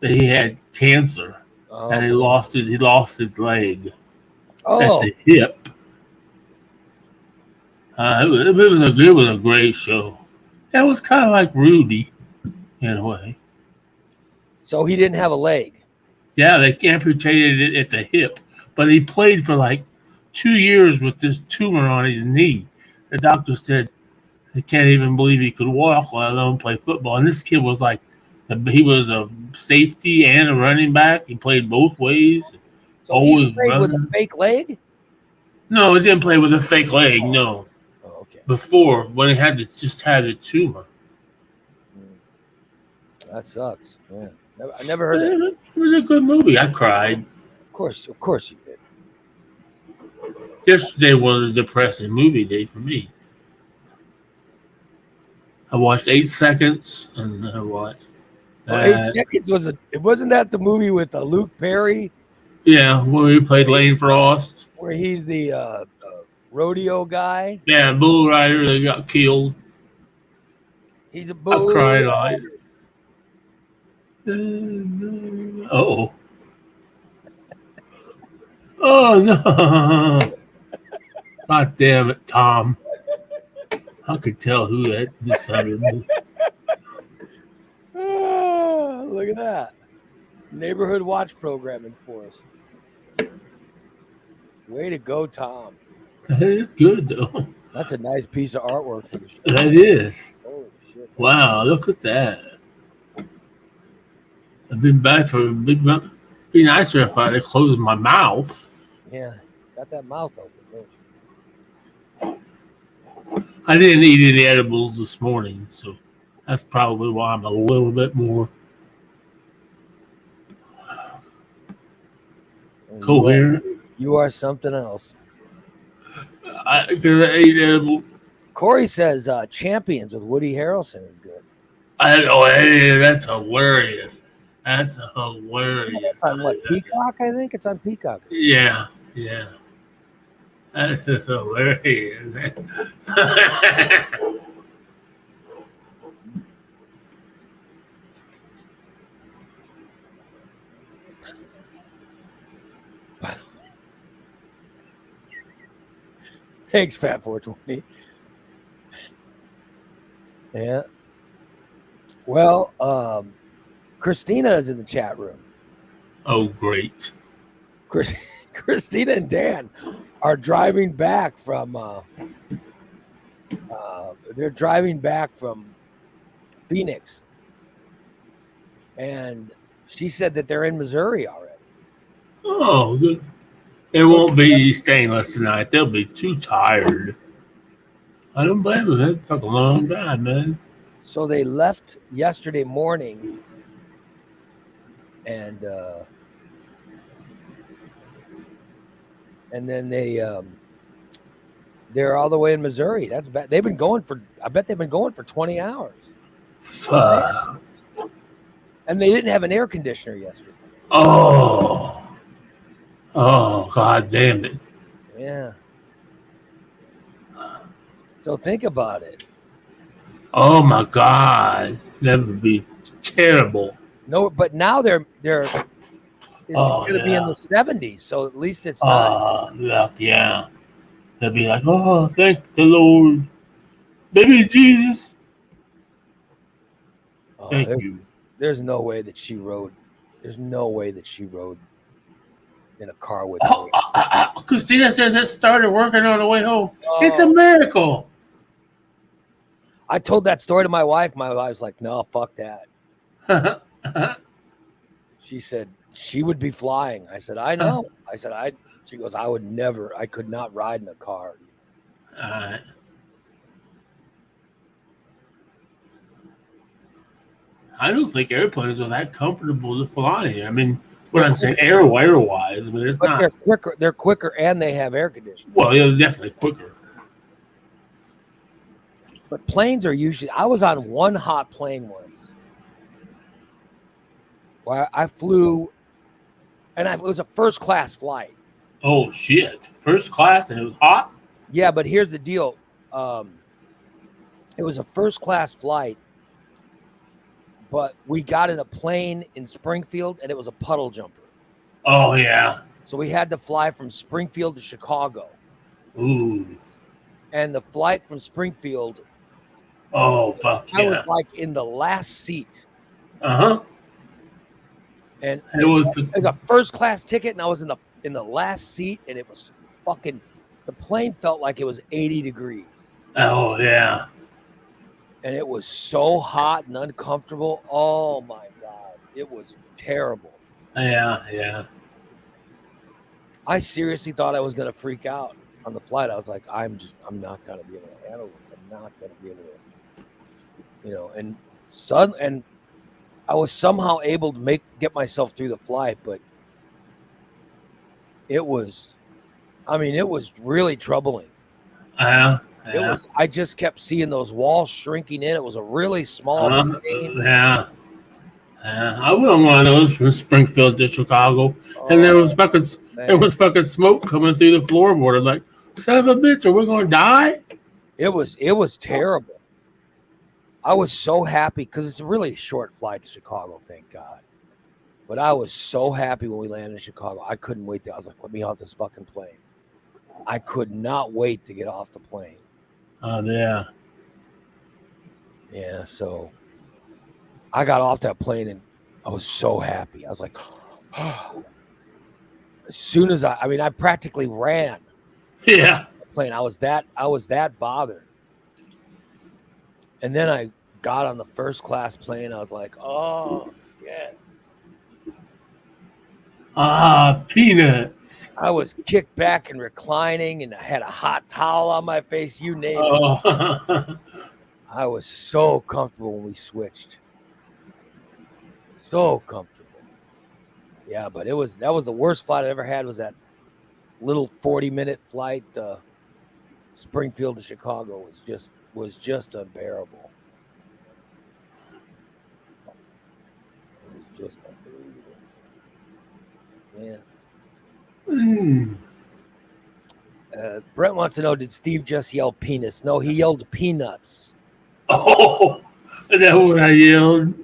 that he had cancer, and he lost his leg at the hip. It was a great show. It was kind of like Rudy in a way. So he didn't have a leg. Yeah, they amputated it at the hip, but he played for like 2 years with this tumor on his knee. The doctor said he can't even believe he could walk, let alone play football. And this kid was like, he was a safety and a running back. He played both ways. So he played with a fake leg? No, he didn't play with a fake leg. No. Oh, okay. Before, when he had the tumor. That sucks. Yeah, I never heard that. It was a good movie. I cried. Of course you did. Yesterday was a depressing movie day for me. I watched 8 Seconds, and I watched. 8 Seconds wasn't that the movie with Luke Perry? Yeah, where he played Lane Frost. Where he's the rodeo guy. Yeah, bull rider that got killed. He's a bull. I cried on it. Oh. Oh no! God damn it, Tom! I could tell who that decided. Look at that neighborhood watch programming for us. Way to go, Tom! It's good though. That's a nice piece of artwork for the show. That is. Holy shit! Wow, look at that. I've been back for a big month. Be nicer if I had closed my mouth. Yeah, got that mouth open, don't you? I didn't eat any edibles this morning, so that's probably why I'm a little bit more coherent. You are something else. Because I ate edible. Corey says Champions with Woody Harrelson is good. That's hilarious. That's hilarious. It's on what, Peacock? I think it's on Peacock. Yeah. That is hilarious. Thanks, Fat 420. Yeah. Well, Christina is in the chat room. Oh, great. Christina and Dan are driving back from Phoenix. And she said that they're in Missouri already. Oh, good. They won't be stainless tonight. They'll be too tired. I don't blame them. It took a long time, man. So they left yesterday morning and then they're all the way in Missouri. That's bad. They've been going for. I bet they've been going for 20 hours. Fuck. And they didn't have an air conditioner yesterday. Oh. Oh, God damn it. Yeah. So think about it. Oh, my God. That would be terrible. No, but now it's going to be in the 70s, so at least it's not. Yeah. They'll be like, oh, thank the Lord. Baby Jesus. Thank you. There's no way that she rode. There's no way that she rode in a car with Christina says it started working on the way home. It's a miracle. I told that story to my wife. My wife's like, no, fuck that. She said she would be flying. I said, I know. I said, she goes, I could not ride in a car. I don't think airplanes are that comfortable to fly in. I mean, what I'm saying, air-wise, I mean, it's but not. They're quicker. They're quicker, and they have air conditioning. Well, yeah, definitely quicker. But planes are usually. I was on one hot plane once, where I flew, and it was a first-class flight. Oh shit! First class, and it was hot. Yeah, but here's the deal. It was a first-class flight, but we got in a plane in Springfield, and it was a puddle jumper. Oh yeah. So we had to fly from Springfield to Chicago. Ooh. And the flight from Springfield. Oh fuck! I was like in the last seat. And it was a first-class ticket, and I was in the last seat, and it was fucking. The plane felt like it was 80 degrees. Oh yeah. And it was so hot and uncomfortable. Oh my God. It was terrible. Yeah. I seriously thought I was going to freak out on the flight. I was like, I'm not going to be able to handle this. I'm not going to be able to, and I was somehow able to get myself through the flight, but it was really troubling. Yeah. I just kept seeing those walls shrinking in. It was a really small plane. Yeah. I went on one of those from Springfield to Chicago, and there was fucking smoke coming through the floorboard. I'm like, son of a bitch, are we gonna die? It was terrible. I was so happy because it's a really short flight to Chicago, thank God. But I was so happy when we landed in Chicago. I couldn't wait. I was like, let me off this fucking plane. I could not wait to get off the plane. Oh yeah. Yeah, so I got off that plane and I was so happy. I was like, oh. As soon as I practically ran. Yeah. The plane. I was that bothered. And then I got on the first class plane. I was like, oh yes. Peanuts. I was kicked back and reclining, and I had a hot towel on my face. You name it. I was so comfortable when we switched. So comfortable. Yeah, but that was the worst flight I ever had. Was that little 40-minute flight, Springfield to Chicago was just unbearable. It was just unbelievable. Yeah. Brent wants to know, did Steve just yell penis? No, he yelled peanuts. Oh, is that what I yelled?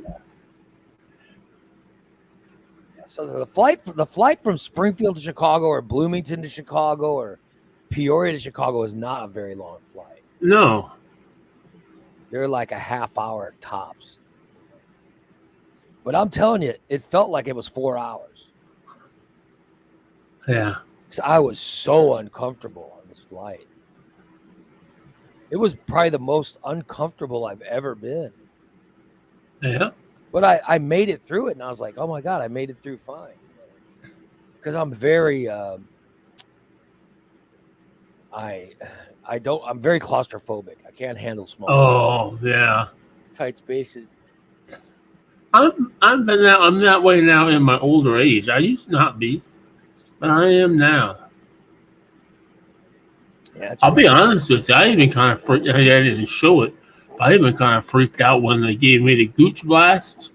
So the flight from Springfield to Chicago or Bloomington to Chicago or Peoria to Chicago is not a very long flight. No. They're like a half hour tops. But I'm telling you, it felt like it was 4 hours. Yeah. Because I was so uncomfortable on this flight. It was probably the most uncomfortable I've ever been. Yeah. But I made it through it, and I was like, oh my God, I made it through fine. Because I'm very I'm very claustrophobic. I can't handle small yeah. tight spaces. I'm that way now in my older age. I used to not be, but I am now. Yeah, I'll be honest with you. I even kind of freaked. I didn't show it, but I even kind of freaked out when they gave me the Gooch Blast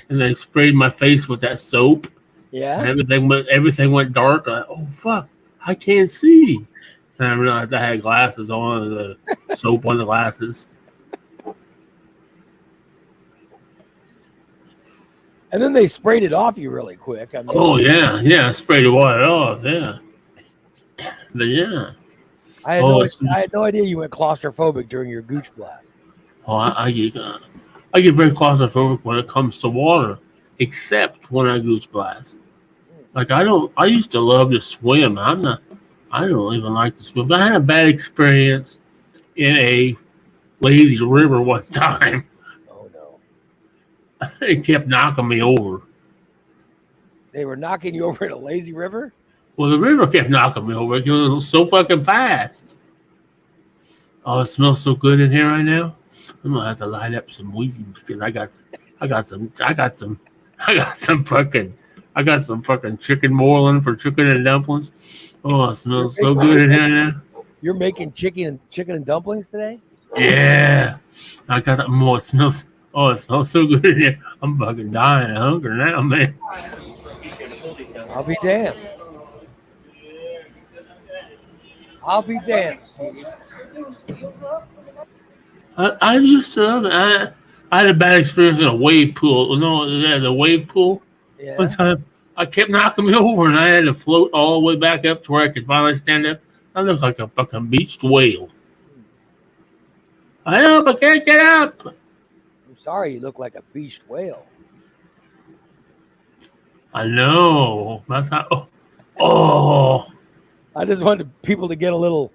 and they sprayed my face with that soap and yeah. everything went dark. Oh fuck! I can't see. And I realized I had glasses on, the soap on the glasses. And then they sprayed it off you really quick. I mean, Oh yeah, I sprayed the water off. Yeah, but yeah. I had, Oh, I had no idea you went claustrophobic during your Gooch Blast. oh, I get very claustrophobic when it comes to water, except when I Gooch Blast. Like I used to love to swim. I don't even like to swim. I had a bad experience in a lazy river one time. Oh no. It kept knocking me over. They were knocking you over in a lazy river? Well, the river kept knocking me over because it was so fucking fast. Oh, it smells so good in here right now. I'm gonna have to light up some weed because I got some fucking chicken boiling for chicken and dumplings. Oh, it smells so good in here now. You're making chicken and dumplings today? Yeah, I got that more. It smells. Oh, it smells so good in here. I'm fucking dying of hunger now, man. I'll be damned. I'll be damned, Stevie. I used to love it. I had a bad experience in a wave pool. The wave pool. Yeah. One time, I kept knocking me over, and I had to float all the way back up to where I could finally stand up. I looked like a fucking beached whale. I can't get up. I'm sorry you look like a beached whale. I know. That's how. Oh. I just wanted people to get a little.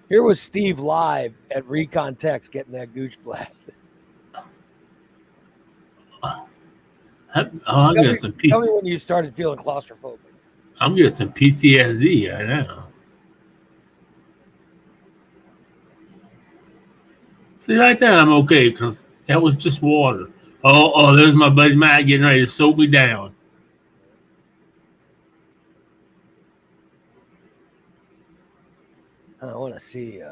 Here was Steve live at Recon Tech's getting that Gooch blasted. I'm getting some Tell me when you started feeling claustrophobic. I'm getting some PTSD right now. See, right there, I'm okay because that was just water. Oh, there's my buddy Matt getting ready to soak me down. I want to see.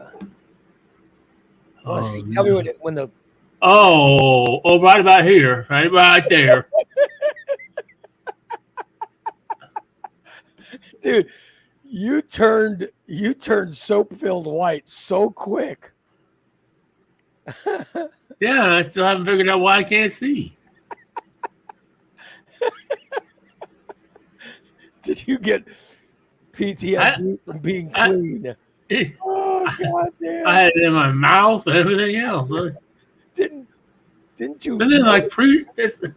Oh, Tell me when the. right about here, right there. Dude, you turned soap filled white so quick. Yeah, I still haven't figured out why I can't see. Did you get PTSD from being clean? Oh god damn! I had it in my mouth and everything else. Didn't you? And then like pre-soaking.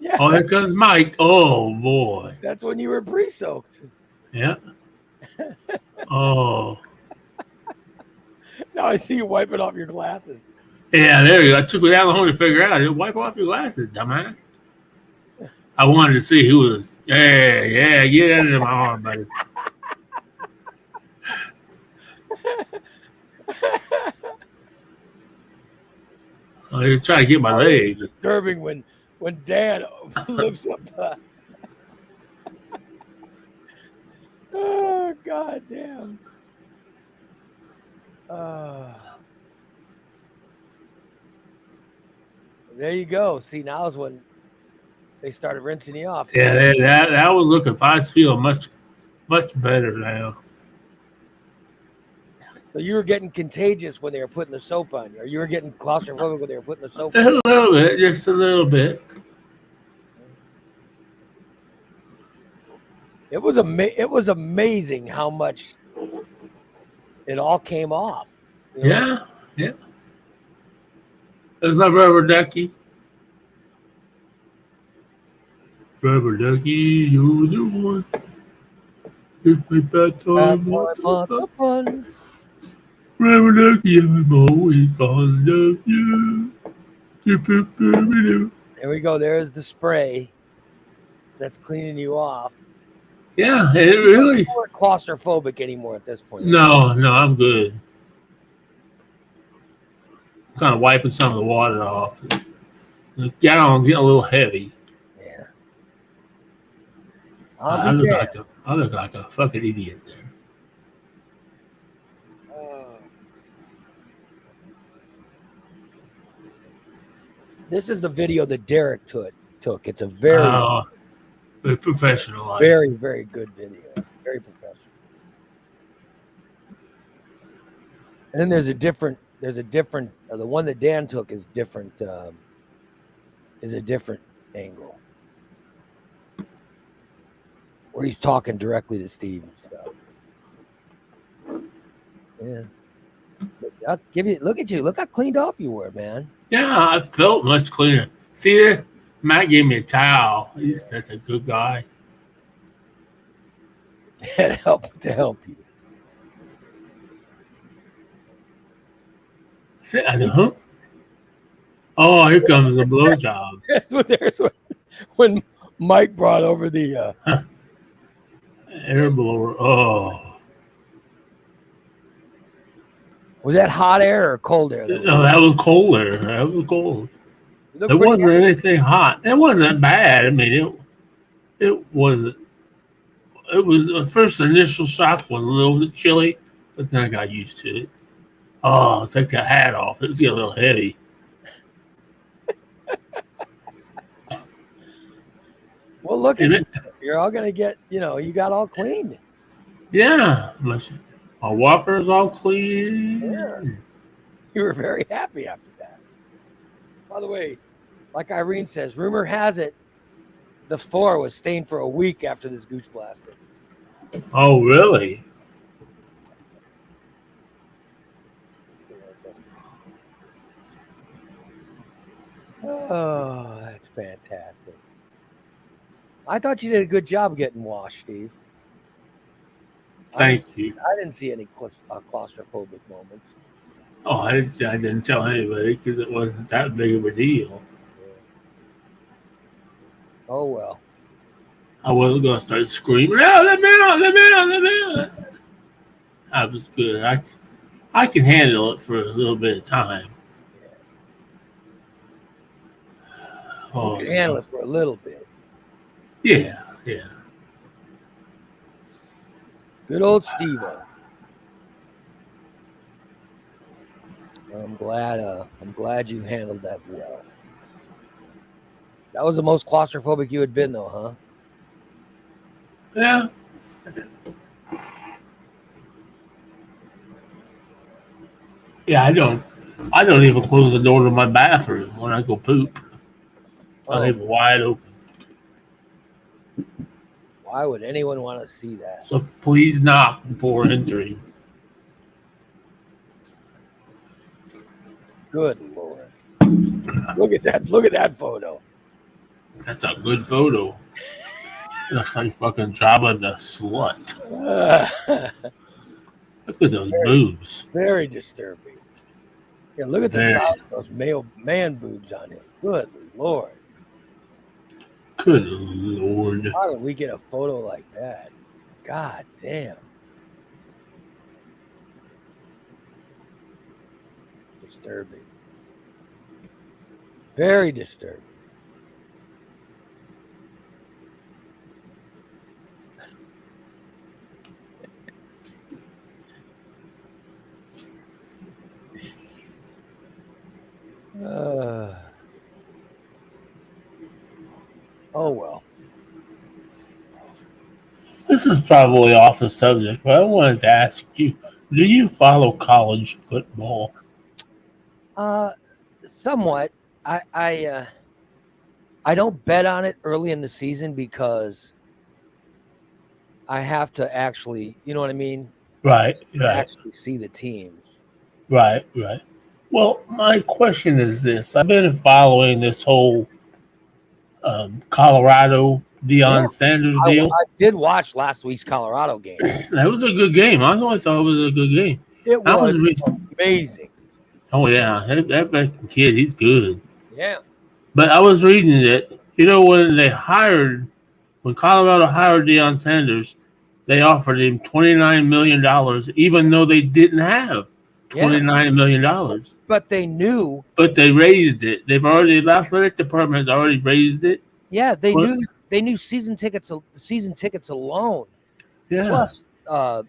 Yeah. Oh, here comes Mike. Oh boy. That's when you were pre-soaked. Yeah. Oh. Now I see you wiping off your glasses. Yeah, there you go. It took me that long to figure out. Wipe off your glasses, dumbass. I wanted to see who was. Yeah, get out of my arm, buddy. Oh, you're trying to get my leg. Disturbing when Dan looks up the. Oh god damn. There you go. See, now is when they started rinsing you off. Yeah, that was looking. I feel much better now. So you were getting contagious when they were putting the soap on you, or you were getting claustrophobic when they were putting the soap on you? A little bit, just a little bit. It was amazing how much it all came off. You know? Yeah. There's my rubber ducky. Rubber ducky, you're the one. It's my bad time. Rubber ducky, I'm always fond of you. There we go. There's the spray that's cleaning you off. Yeah, it really. You're not claustrophobic anymore at this point. No, I'm good. Kind of wiping some of the water off. The gallon's getting a little heavy. Yeah. I look like a fucking idiot there. This is the video that Derek took. It's a very professional. Very, very good video. Very professional. And then there's a different. The one that Dan took is different. Is a different angle where he's talking directly to Steve and stuff. Yeah. I'll give you. Look at you. Look how cleaned up you were, man. Yeah, I felt much cleaner. See there? Matt gave me a towel. He's such a good guy. to help you. Huh? Oh, here comes a blowjob. There's when Mike brought over the air blower. Oh. Was that hot air or cold air? No, that was cold air. That was cold. There wasn't anything hot. It wasn't bad. I mean, it wasn't. It was the first initial shock was a little bit chilly, but then I got used to it. Oh, take that hat off. It was getting a little heavy. Well, look at you. You're all gonna get. You got all clean. Yeah, my walker's all clean. Yeah. You were very happy after that. By the way, like Irene says, rumor has it the floor was stained for a week after this gooch blasting. Oh, really? Oh, that's fantastic. I thought you did a good job getting washed, Steve. Thank you. I didn't see any claustrophobic moments. Oh, I didn't tell anybody because it wasn't that big of a deal. Yeah. Oh, well. I wasn't going to start screaming, "No, let me out, let me out, let me out." I was good. I can handle it for a little bit of time. Yeah. Oh, you can handle it for a little bit. Yeah. Good old Steve-O. I'm glad you handled that well. That was the most claustrophobic you had been, though, huh? Yeah. Yeah, I don't even close the door to my bathroom when I go poop. I leave it wide open. Why would anyone want to see that? So please knock before entering. Good Lord. Look at that photo. That's a good photo. Looks like fucking Jabba the slut. Look at those boobs. Very disturbing. Yeah, look at the size of those man boobs on him. Good Lord. Good Lord. How did we get a photo like that? God damn. Disturbing. Very disturbing. Oh well. This is probably off the subject, but I wanted to ask you: do you follow college football? Somewhat. I don't bet on it early in the season because I have to actually, you know what I mean? Right. Actually see the teams. Right. Well, my question is this: I've been following this whole Colorado Deion Sanders deal. I did watch last week's Colorado game. That was a good game. I always thought it was a good game. It was amazing. Oh yeah, that kid, he's good. Yeah. But I was reading that when Colorado hired Deion Sanders, they offered him $29 million, even though they didn't have $29 million. But they knew. But they raised it. They've already, the athletic department has already raised it. Yeah, they knew season tickets alone. Yeah. Plus, all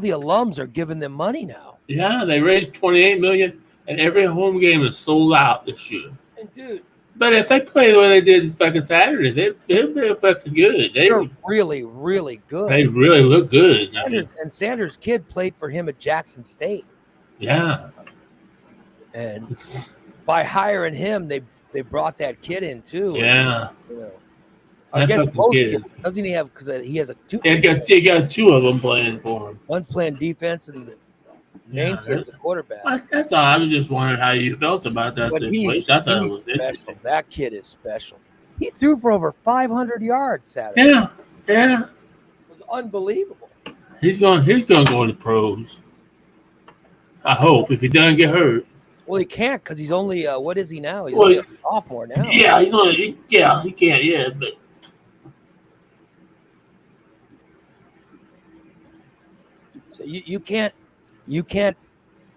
the alums are giving them money now. Yeah, they raised $28 million, and every home game is sold out this year. And dude, but if they play the way they did fucking Saturday, they'll be fucking good. They're really, really good. They really look good. Sanders' kid played for him at Jackson State. Yeah. And by hiring him, they brought that kid in too. Yeah. I guess both kids. Doesn't he have, because he has two. He got two of them playing for him. One's playing defense and the main kid is a quarterback. That's all. I was just wondering how you felt about that situation. I thought it was special. That kid is special. He threw for over 500 yards Saturday. Yeah. Yeah. It was unbelievable. He's going to go to the pros. I hope, if he doesn't get hurt. Well, he can't because he's only what is he now? He's only a sophomore now. Yeah, he can't. Yeah, but so you can't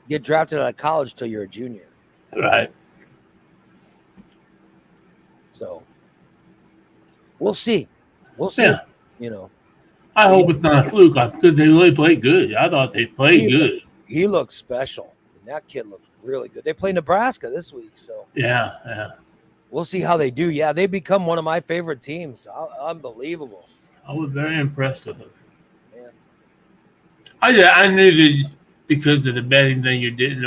get drafted out of college till you're a junior. Right. So we'll see. Yeah. I hope it's not a fluke because they really played good. I thought they played good. He looked special. That kid looked really good. They play Nebraska this week, so yeah. We'll see how they do. Yeah, they become one of my favorite teams. Unbelievable. I was very impressed with them. Yeah. I knew that because of the betting thing, you didn't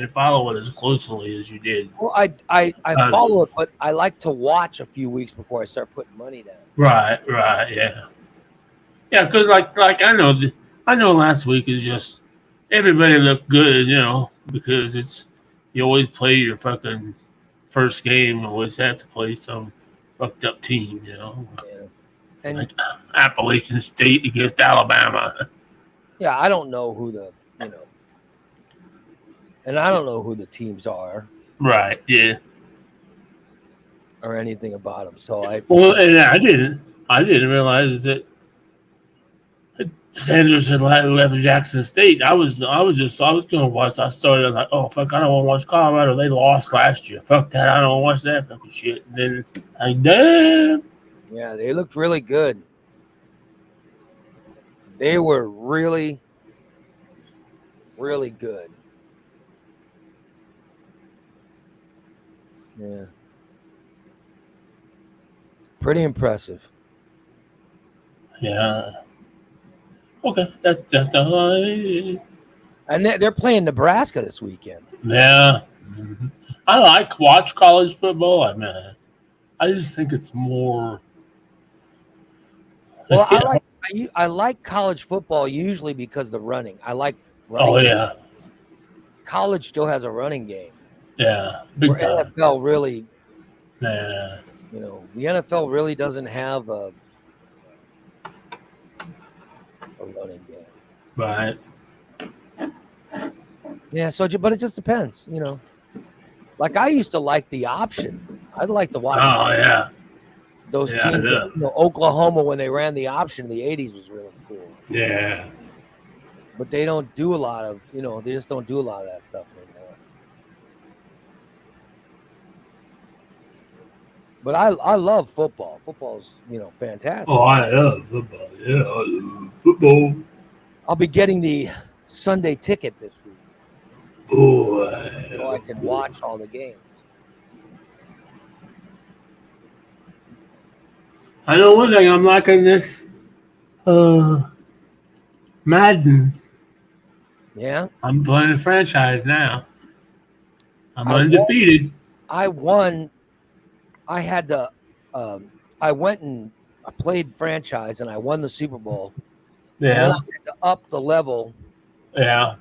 follow it as closely as you did. Well, I follow it, but I like to watch a few weeks before I start putting money down. Right, yeah, because like I know last week is just everybody looked good, because you always play your fucking first game, you always have to play some fucked up team, Yeah. And like Appalachian State against Alabama. Yeah, I don't know who and I don't know who the teams are. Right, yeah. Or anything about them. So I didn't realize that Sanders had left Jackson State. I was going to watch. I started like, oh fuck, I don't want to watch Colorado. They lost last year. Fuck that. I don't want to watch that fucking shit. And then like, damn. Yeah, they looked really good. They were really, really good. Yeah. Pretty impressive. Yeah. Okay. That's and they're playing Nebraska this weekend. Yeah. Mm-hmm. I watch college football. I just think it's more. Well, I like college football usually because of the running. I like running. Oh yeah. College still has a running game. Yeah. Big time. NFL really. Yeah. The NFL really doesn't have a running game. Right. Yeah, but it just depends, Like I used to like the option. I'd like to watch. Oh yeah. Those teams, Oklahoma when they ran the option in the '80s was really cool. Yeah. But they don't do a lot of, they just don't do a lot of that stuff anymore. But I love football. Football's, fantastic. Oh, I love football. Yeah, I love football. I'll be getting the Sunday ticket this week. Boy. So I can watch all the games. I know one thing I'm liking this Madden. Yeah? I'm playing a franchise now. I'm undefeated. I won. I had to I went and I played franchise and I won the Super Bowl. Yeah. And I had to up the level. Yeah.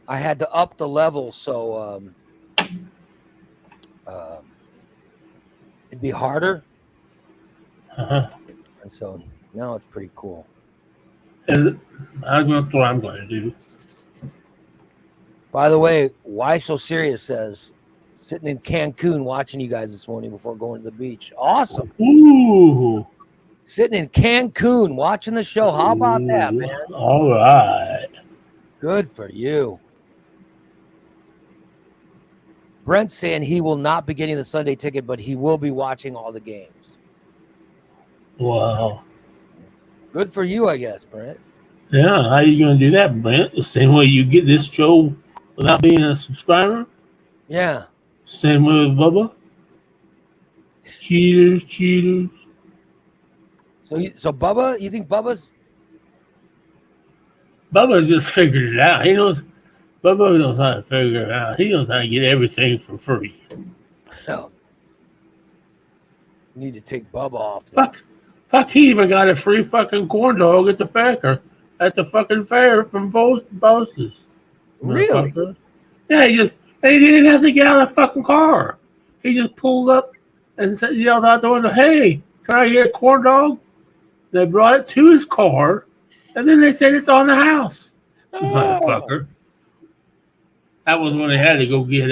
I had to up the level so it'd be harder. Uh-huh. And so now it's pretty cool. That's what I'm going to do. By the way, Why So Serious says, sitting in Cancun watching you guys this morning before going to the beach. Awesome. Ooh. Sitting in Cancun watching the show. How about that, man? All right. Good for you. Brent's saying he will not be getting the Sunday ticket, but he will be watching all the games. Wow. Good for you, I guess, Brent. Yeah, how you gonna do that, Brent? The same way you get this show without being a subscriber? Yeah. Same way with Bubba? Cheaters, cheaters. So Bubba, you think Bubba's Bubba's just figured it out. Bubba knows how to figure it out. He knows how to get everything for free. hell? Need to take Bubba off. Fuck, he even got a free fucking corn dog at the fair. At the fucking fair from both bosses. Really? Yeah, he didn't have to get out of the fucking car. He just pulled up and yelled out the window, "Hey, can I get a corn dog?" They brought it to his car, and then they said it's on the house. Oh. Motherfucker. That was when they had to go get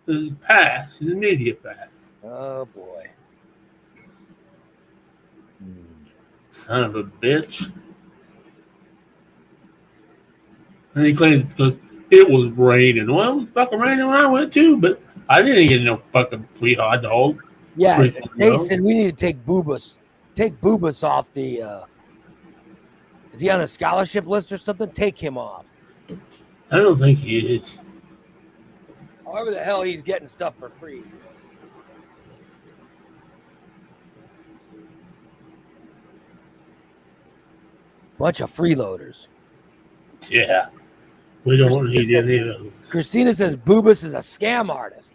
his pass, his media pass. Oh boy. Son of a bitch. And he claims it's because it was raining. Well, it was fucking raining when I went too, but I didn't get no fucking free hot dog. Yeah, Jason, we need to take Boobas. Take Boobas off the is he on a scholarship list or something? Take him off. I don't think he is. However the hell he's getting stuff for free. Bunch of freeloaders. Yeah. We don't need any of those. Christina says Boobas is a scam artist.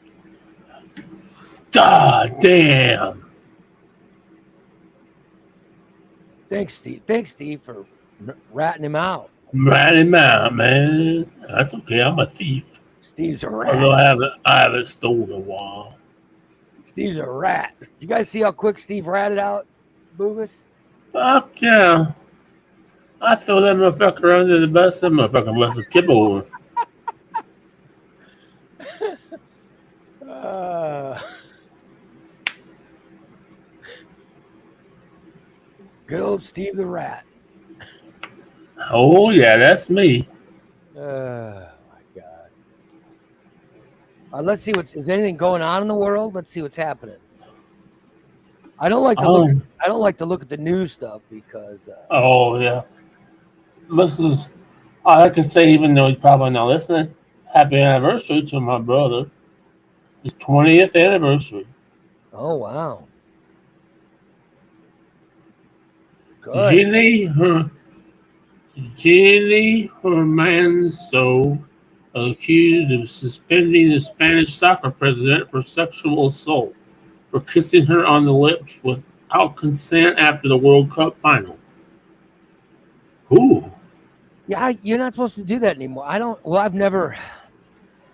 God damn. Thanks, Steve, for ratting him out. Ratting him out, man. That's okay. I'm a thief. Steve's a rat. Although I haven't stolen a while. Steve's a rat. You guys see how quick Steve ratted out Boobas? Fuck yeah. I throw that motherfucker under the bus. That motherfucker must have tipped over. Good old Steve the Rat. Oh, yeah, that's me. Oh, my God. Let's see is anything going on in the world? Let's see what's happening. I don't like to look at the news stuff because. Oh yeah. I can say, even though he's probably not listening, happy anniversary to my brother. His 20th anniversary. Oh wow. Good. Jenny Hermanso accused of suspending the Spanish soccer president for sexual assault for kissing her on the lips without consent after the World Cup final. Ooh. Yeah, you're not supposed to do that anymore. I've never.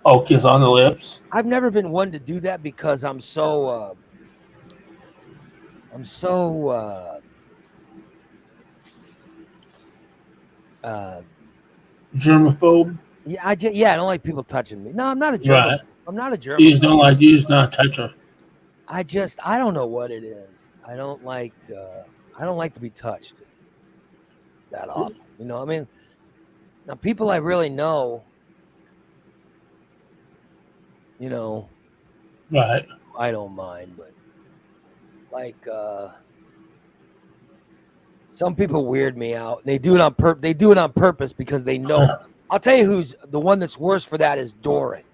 Oh, kiss on the lips? I've never been one to do that because I'm so germaphobe? Yeah, I don't like people touching me. No, I'm not a germaphobe. Right. I'm not a germaphobe. You just not touch her. I don't know what it is. I don't like to be touched that often. You know, I mean, now people I really know, you know, right? I don't mind, but like some people weird me out. They do it on purpose because they know. I'll tell you who's the one that's worse for that is Doran.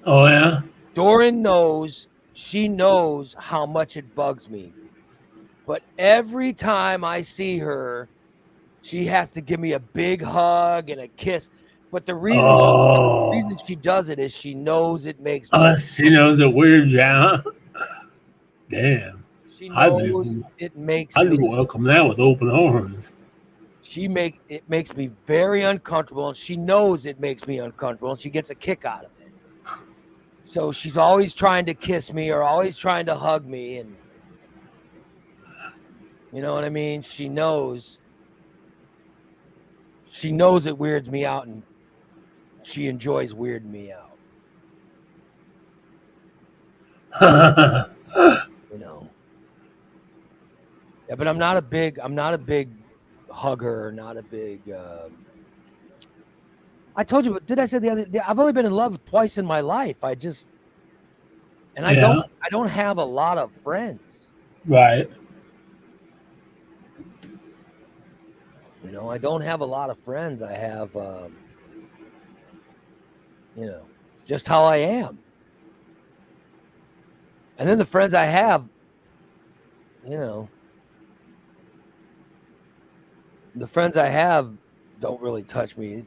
Oh yeah. Doran knows. She knows how much it bugs me. But every time I see her, she has to give me a big hug and a kiss. But the reason she does it is she knows it makes me. She knows it weirds you out. Damn. She knows it makes me. I'd welcome that with open arms. It makes me very uncomfortable, and she knows it makes me uncomfortable, and she gets a kick out of it. So she's always trying to kiss me or always trying to hug me, and you know what I mean? She knows it weirds me out, and she enjoys weirding me out. You know. Yeah, but I'm not a big hugger, not a big I told you, but did I say the other day? I've only been in love twice in my life. I Yeah. don't have a lot of friends. Right. You know, I don't have a lot of friends. I have, you know, it's just how I am. And then the friends I have, you know, the friends I have don't really touch me.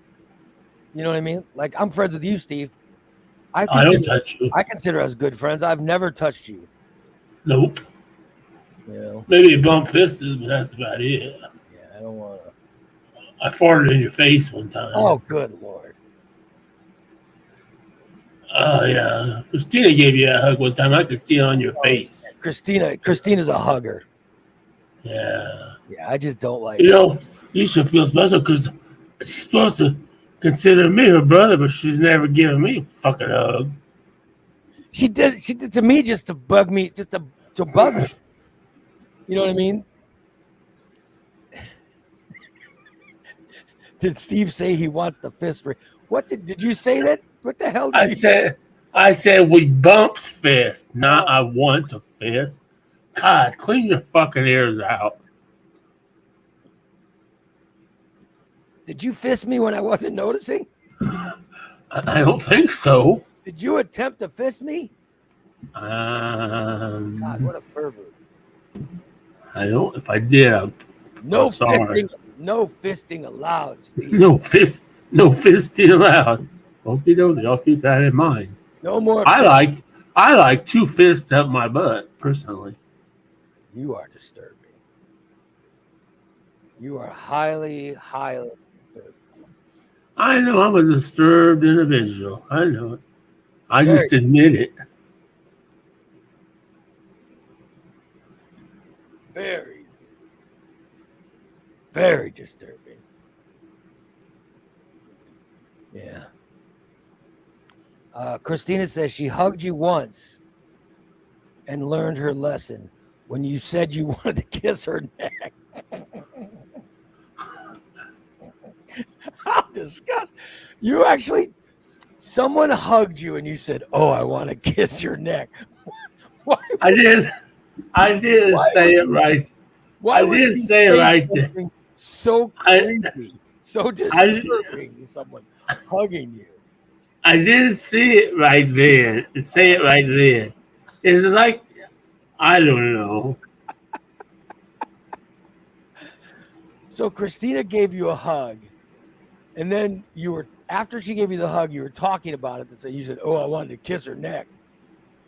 You know what I mean? Like I'm friends with you, Steve. I I don't consider touch you. I consider us good friends. I've never touched you. Nope. You know? Maybe a bump fisted, but that's about it. Yeah, I don't want to. I farted in your face one time. Oh, good Lord. Oh yeah. Christina gave you a hug one time. I could see it on your face. Christina's a hugger. Yeah. Yeah, I just don't like You know, you should feel special because she's supposed to consider me her brother, but she's never given me a fucking hug. She did to me just to bug me, just to bug me. You know what I mean? Did Steve say he wants the fist ring? What did you say that? What the hell did you say? I said we bumped fist, not I want to fist. God, clean your fucking ears out. Did you fist me when I wasn't noticing? I don't think so. Did you attempt to fist me? God, what Um, a pervert. I don't. If I did, No sorry. fisting, no fisting allowed, Steve. No fist, no fisting allowed. Okie dokie. I'll keep that in mind. No more I like two fists up my butt personally. You are disturbing. You are highly, highly disturbing. I know I'm a disturbed individual. I know it. I just admit it. Very, very disturbing. Yeah. Christina says she hugged you once and learned her lesson when you said you wanted to kiss her neck. How disgusting. You actually, someone hugged you and you said, "Oh, I want to kiss your neck." Why I did say it right. Why I would did you say it right. something so I, creepy, so disturbing to someone hugging you? I didn't see it right then and say it right then. It's like, I don't know. So Christina gave you a hug, and then after she gave you the hug, you were talking about it. So you said, "Oh, I wanted to kiss her neck."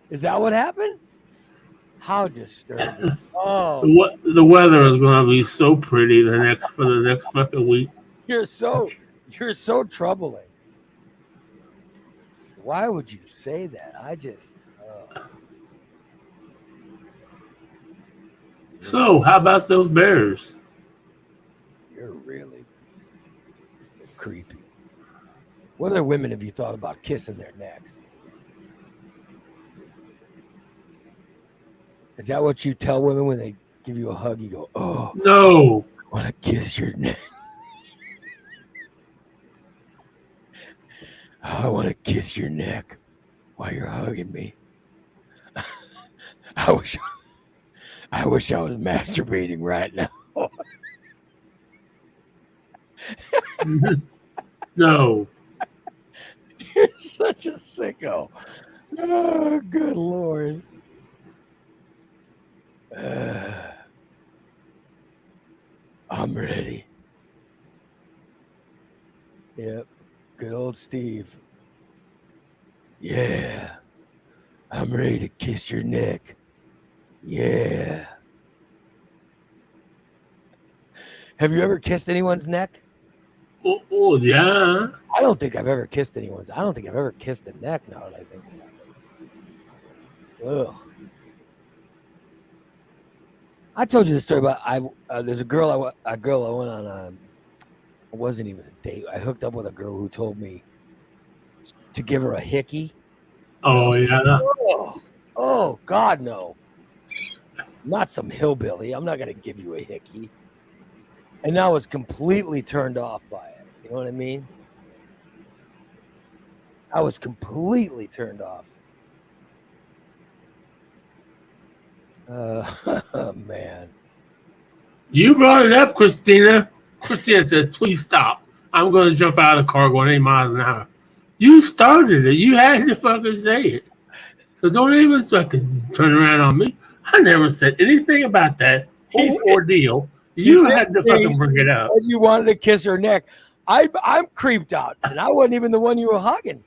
Is that what happened? How disturbing! Oh, The weather is going to be so pretty for the next fucking week. you're so troubling. Why would you say that? I just. So, how about those Bears? You're really creepy. What other women have you thought about kissing their necks? Is that what you tell women when they give you a hug? You go, "Oh, No. I want to kiss your neck. Oh, I want to kiss your neck while you're hugging me. I wish I was masturbating right now." No. You're such a sicko. Oh, good Lord. I'm ready. Yep. Good old Steve. Yeah. I'm ready to kiss your neck. Yeah. Have you ever kissed anyone's neck? Oh, yeah. I don't think I've ever kissed anyone's. I don't think I've ever kissed a neck now that I think about it. Ugh. I told you the story about there's a girl I went on. It wasn't even a date. I hooked up with a girl who told me to give her a hickey. Oh, yeah. Oh, God, no. Not some hillbilly. I'm not going to give you a hickey. And I was completely turned off by it. You know what I mean? I was completely turned off. Oh, man. You brought it up, Christina. Christina said, please stop. I'm going to jump out of the car going 8 miles an hour. You started it. You had to fucking say it. So don't even fucking turn around on me. I never said anything about that whole ordeal. You had to fucking bring it up. You wanted to kiss her neck. I'm creeped out, and I wasn't even the one you were hugging.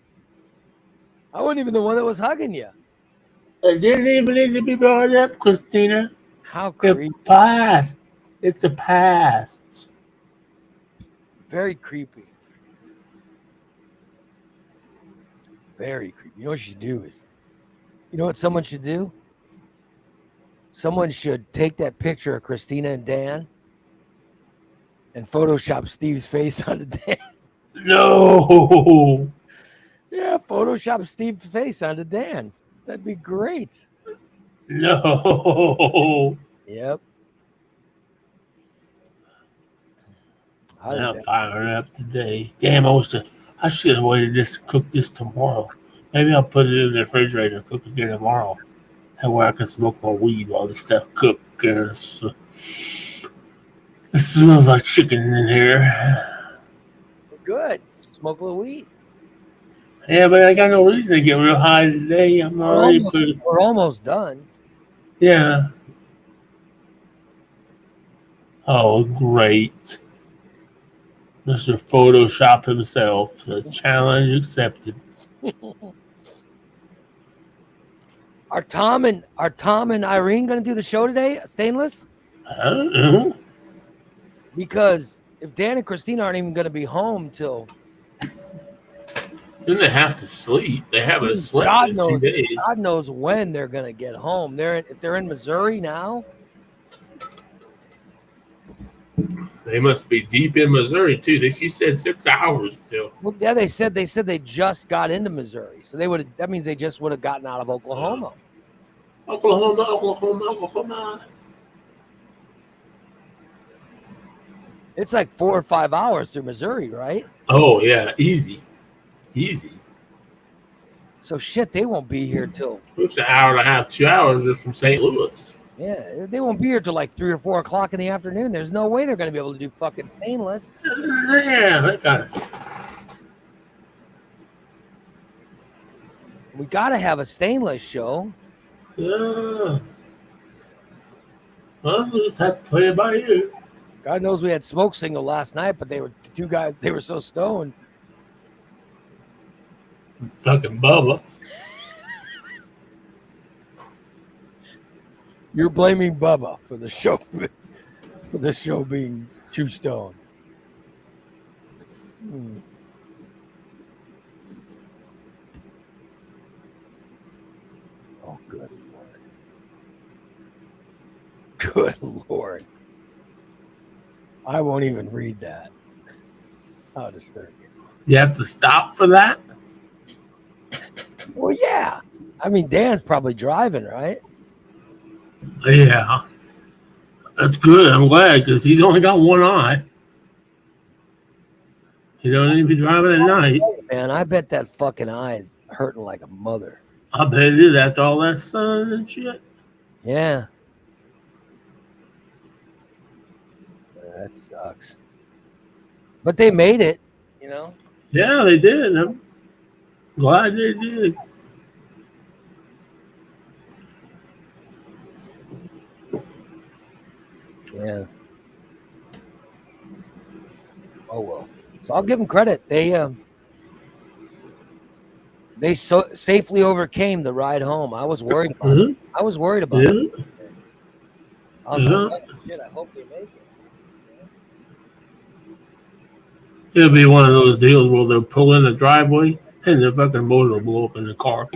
I wasn't even the one that was hugging you. It didn't even need to be brought up, Christina. How creepy. It's past. It's a past. Very creepy. Very creepy. You know what you should do is, you know what someone should do? Someone should take that picture of Christina and Dan and Photoshop Steve's face onto Dan. No. Yeah, Photoshop Steve's face onto Dan. That'd be great. No. Yep. I'm firing up today. Damn, I should have waited just to cook this tomorrow. Maybe I'll put it in the refrigerator and cook it again tomorrow. That way I can smoke my weed while this stuff cooks. It smells like chicken in here. Good. Smoke a little weed. Yeah, but I got no reason to get real high today. We're almost done. Yeah. Oh, great. Mr. Photoshop himself. The challenge accepted. Are Tom and Irene going to do the show today? Stainless? Because if Dan and Christina aren't even going to be home till... Then they have to sleep. They haven't slept in 2 days. God knows when they're going to get home. If they're in Missouri now. They must be deep in Missouri too. She said 6 hours still. Well, yeah, they said they just got into Missouri, so that means they just would have gotten out of Oklahoma. Oklahoma. It's like 4 or 5 hours through Missouri, right? Oh yeah, easy. So shit, they won't be here till. It's an hour and a half, 2 hours just from St. Louis. Yeah, they won't be here till like 3 or 4 o'clock in the afternoon. There's no way they're going to be able to do fucking Stainless. Yeah, that got We got to have a Stainless show. Yeah. Well, we'll just have to play it by ear. God knows we had Smoke Signal last night, but they were so stoned. Fucking Bubba. You're blaming Bubba for the show being too stoned. Oh, good Lord. Good Lord. I won't even read that. How disturbing. You have to stop for that? Well, yeah. I mean, Dan's probably driving, right? Yeah. That's good. I'm glad because he's only got one eye. He don't need to be driving at night. Man, I bet that fucking eye is hurting like a mother. I bet it is. That's all that sun and shit. Yeah. That sucks. But they made it, you know? Yeah, they did. I'm glad they did. Yeah. Oh well. So I'll give them credit. They safely overcame the ride home. I was worried about it. I was worried about it. I was like, oh, shit, I hope they make it. It'll be one of those deals where they'll pull in the driveway and the fucking motor will blow up in the car.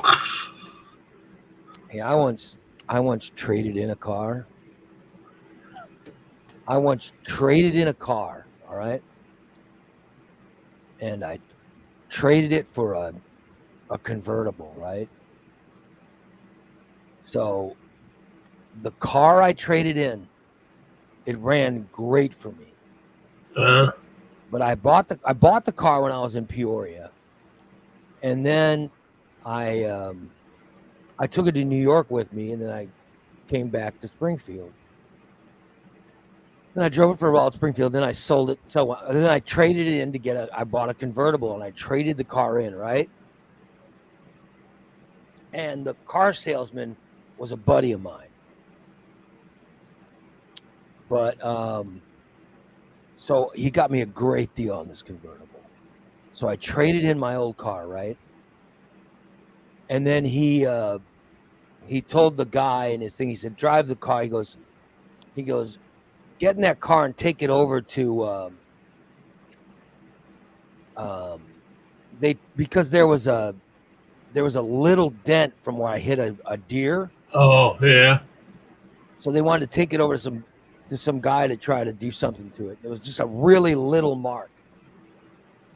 Hey, I once traded in a car. All right? And I traded it for a convertible, right? So the car I traded in, it ran great for me. But I bought the car when I was in Peoria. And then I took it to New York with me, and then I came back to Springfield. Then I drove it for a while at Springfield. Then I sold it. So then I traded it in to get I bought a convertible, and I traded the car in, right? And the car salesman was a buddy of mine. But so he got me a great deal on this convertible. So I traded in my old car, right? And then he told the guy in his thing, he said, drive the car. He goes, get in that car and take it over to because there was a little dent from where I hit a deer. Oh, yeah. So they wanted to take it over to some guy to try to do something to it. It was just a really little mark.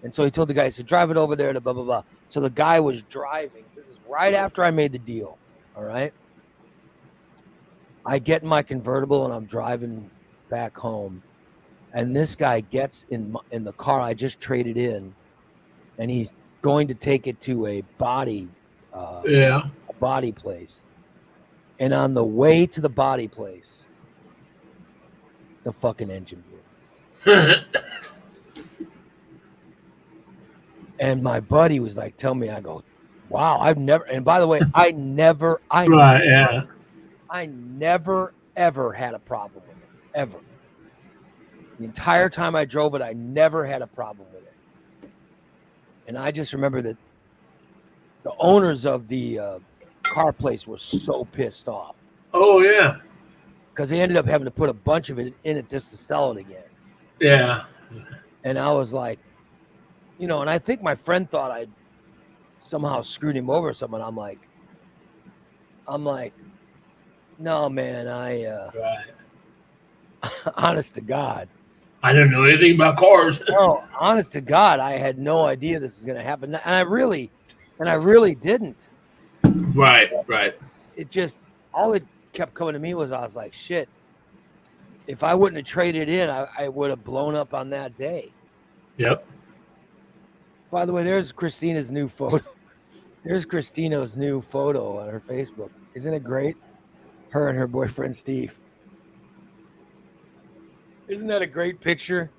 And so he told the guy, he said, drive it over there to blah, blah, blah. So the guy was driving. This is right after I made the deal. All right. I get in my convertible and I'm driving back home. And this guy gets in the car I just traded in, and he's going to take it to a body place. And on the way to the body place, the fucking engine blew. And my buddy was like, tell me, I go, wow, I've never, and by the way, I never ever had a problem with it, ever. The entire time I drove it, I never had a problem with it. And I just remember that the owners of the car place were so pissed off. Oh, yeah. Because they ended up having to put a bunch of it in it just to sell it again. Yeah. And I was like, and I think my friend thought I'd somehow screwed him over or something. I'm like, no, man, Right. honest to God. I don't know anything about cars. No, honest to God, I had no idea this was going to happen. And I really didn't. Right. It just, all it kept coming to me was, I was like, shit, if I wouldn't have traded in, I would have blown up on that day. Yep. By the way, there's Christina's new photo. There's Christina's new photo on her Facebook. Isn't it great? Her and her boyfriend, Steve. Isn't that a great picture?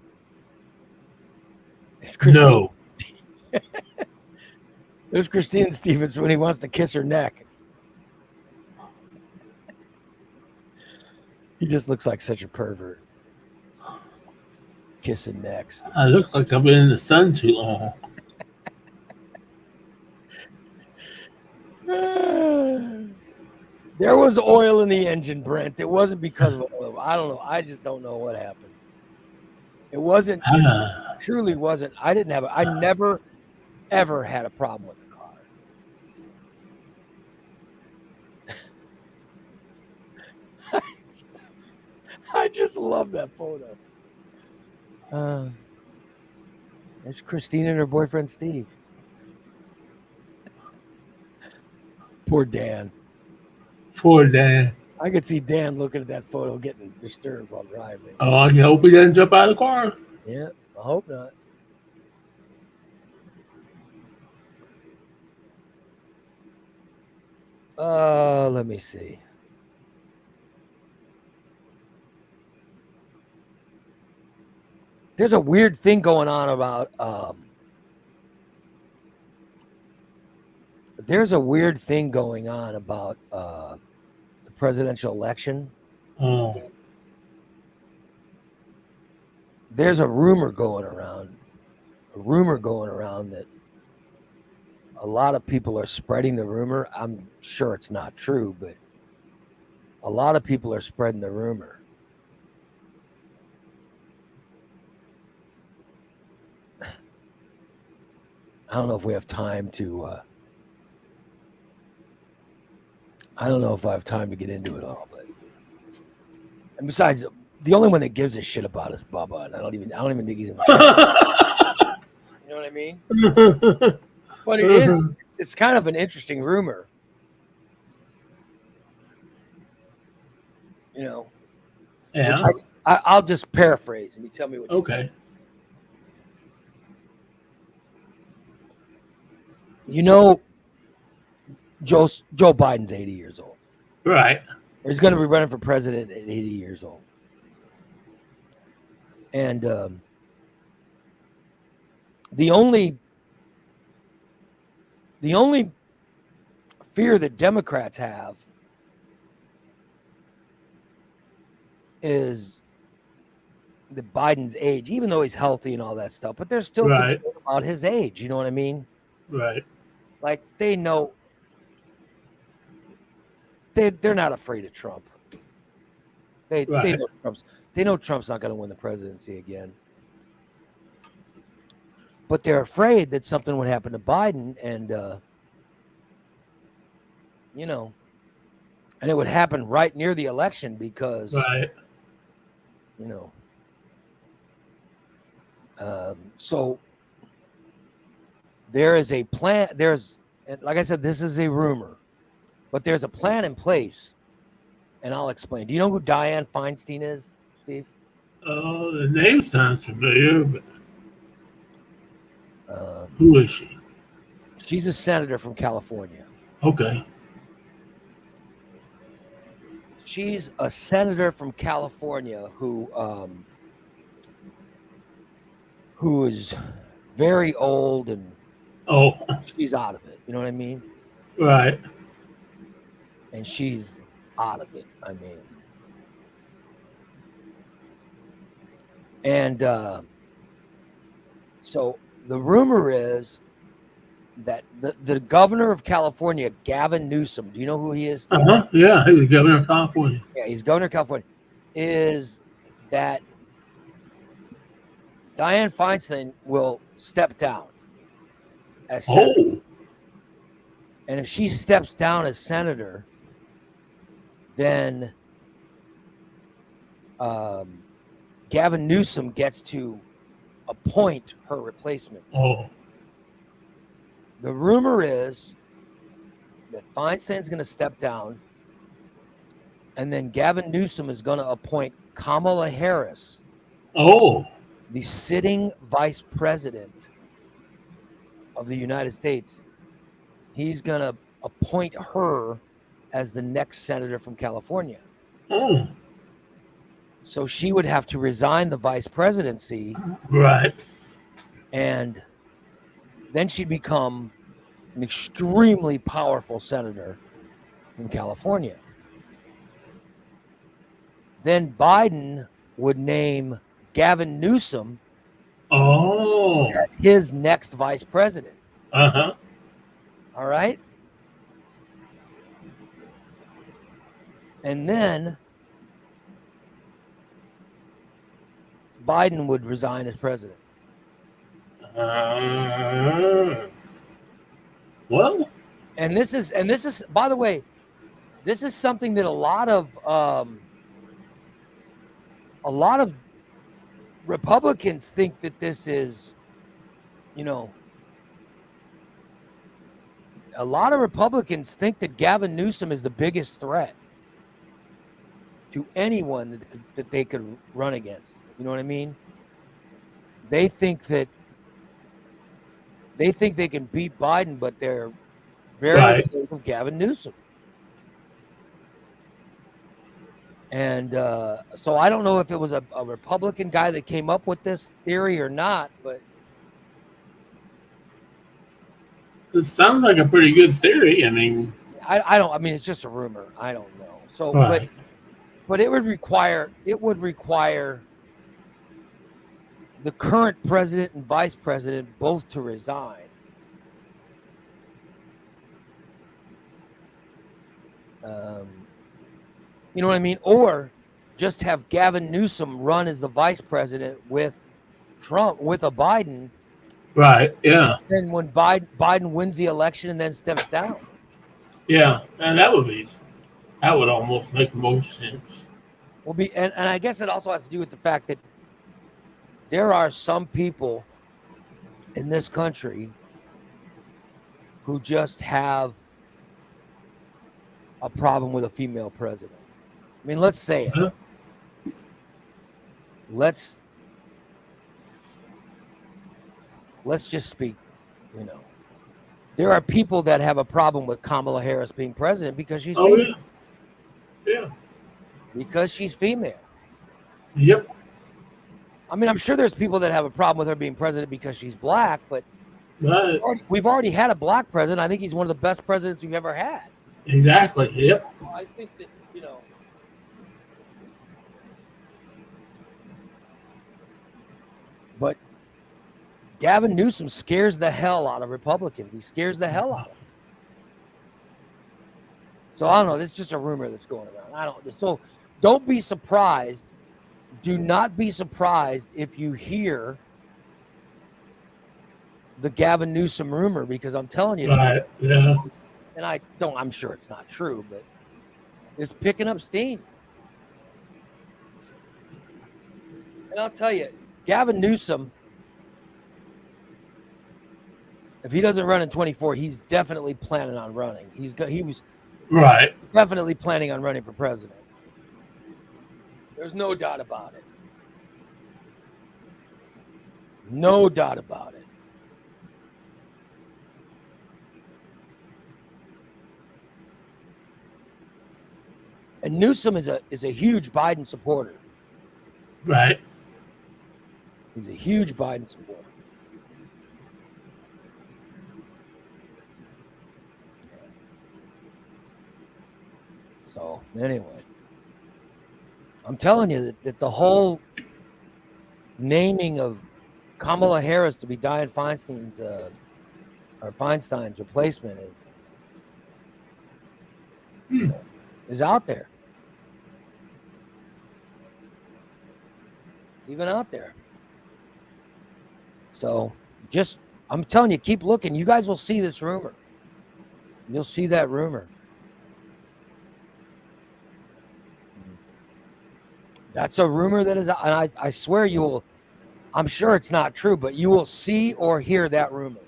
It's Christina. No. There's Christina Stevens when he wants to kiss her neck. He just looks like such a pervert. Kissing necks. I look like I've been in the sun too long. There was oil in the engine, Brent. It wasn't because of oil. I don't know. I just don't know what happened. It wasn't. It truly wasn't. I never, ever had a problem with the car. I just love that photo. There's Christina and her boyfriend, Steve. Poor Dan. I could see Dan looking at that photo getting disturbed while driving. Oh, I hope he doesn't jump out of the car. Yeah, I hope not. Let me see. There's a weird thing going on about the presidential election. Oh. There's a rumor going around that a lot of people are spreading the rumor. I'm sure it's not true, but a lot of people are spreading the rumor. I don't know if we have time to I don't know if I have time to get into it all, but and besides, the only one that gives a shit about is Bubba, and I don't even think he's in the You know what I mean? But it's kind of an interesting rumor. Yeah. Which I'll just paraphrase and you tell me what you think. You know, Joe Biden's 80 years old. Right. Or he's going to be running for president at 80 years old. And the only fear that Democrats have is the Biden's age, even though he's healthy and all that stuff, but they're still Right. concerned about his age. You know what I mean? Right. Like they know they're not afraid of Trump. They know Trump's not going to win the presidency again. But they're afraid that something would happen to Biden and and it would happen right near the election because Right. So there is a plan. Like I said, this is a rumor, but there's a plan in place, and I'll explain. Do you know who Dianne Feinstein is, Steve? Oh, the name sounds familiar, but who is she? She's a senator from California. Okay. She's a senator from California who is very old and she's out of it. You know what I mean? Right. And she's out of it. I mean, and so the rumor is that the governor of California, Gavin Newsom, do you know who he is? Yeah, he was governor of California. Yeah, he's governor of California. Is that Dianne Feinstein will step down as senator. And if she steps down as senator, then Gavin Newsom gets to appoint her replacement. The rumor is that Feinstein's going to step down, and then Gavin Newsom is going to appoint Kamala Harris, the sitting vice president of the United States. He's going to appoint her as the next senator from California. So she would have to resign the vice presidency. Right. And then she'd become an extremely powerful senator from California. Then Biden would name Gavin Newsom as his next vice president. All right? And then Biden would resign as president. Well, and this is, by the way, this is something that a lot of Republicans think that this is, a lot of Republicans think that Gavin Newsom is the biggest threat to anyone that they could run against. You know what I mean? They think they can beat Biden, but they're very afraid of Gavin Newsom. And so I don't know if it was a Republican guy that came up with this theory or not, but it sounds like a pretty good theory. I mean, I mean, it's just a rumor. I don't know. So, but it would require the current president and vice president both to resign. You know what I mean? Or just have Gavin Newsom run as the vice president with Trump, with a Biden. Right, yeah. Then when Biden wins the election and then steps down. Yeah, and that would almost make most sense. And I guess it also has to do with the fact that there are some people in this country who just have a problem with a female president. I mean, let's say it. Let's just speak, there are people that have a problem with Kamala Harris being president because she's Oh female. yeah. Because she's female. Yep. I mean, I'm sure there's people that have a problem with her being president because she's black, but Right. we've already had a black president. I think he's one of the best presidents we've ever had. Exactly. Yep. I think that, but Gavin Newsom scares the hell out of Republicans. He scares the hell out of them. So I don't know. This is just a rumor that's going around. So don't be surprised. Do not be surprised if you hear the Gavin Newsom rumor, because I'm telling you, Right. Yeah. and I'm sure it's not true, but it's picking up steam. And I'll tell you, Gavin Newsom, if he doesn't run in 24, he's definitely planning on running. He was Right. definitely planning on running for president. There's no doubt about it. No doubt about it. And Newsom is a huge Biden supporter. Right. He's a huge Biden supporter. So anyway, I'm telling you that the whole naming of Kamala Harris to be Dianne Feinstein's replacement is out there. It's even out there. So I'm telling you, keep looking. You guys will see this rumor. You'll see that rumor. That's a rumor that is, and I swear you will, I'm sure it's not true, but you will see or hear that rumor.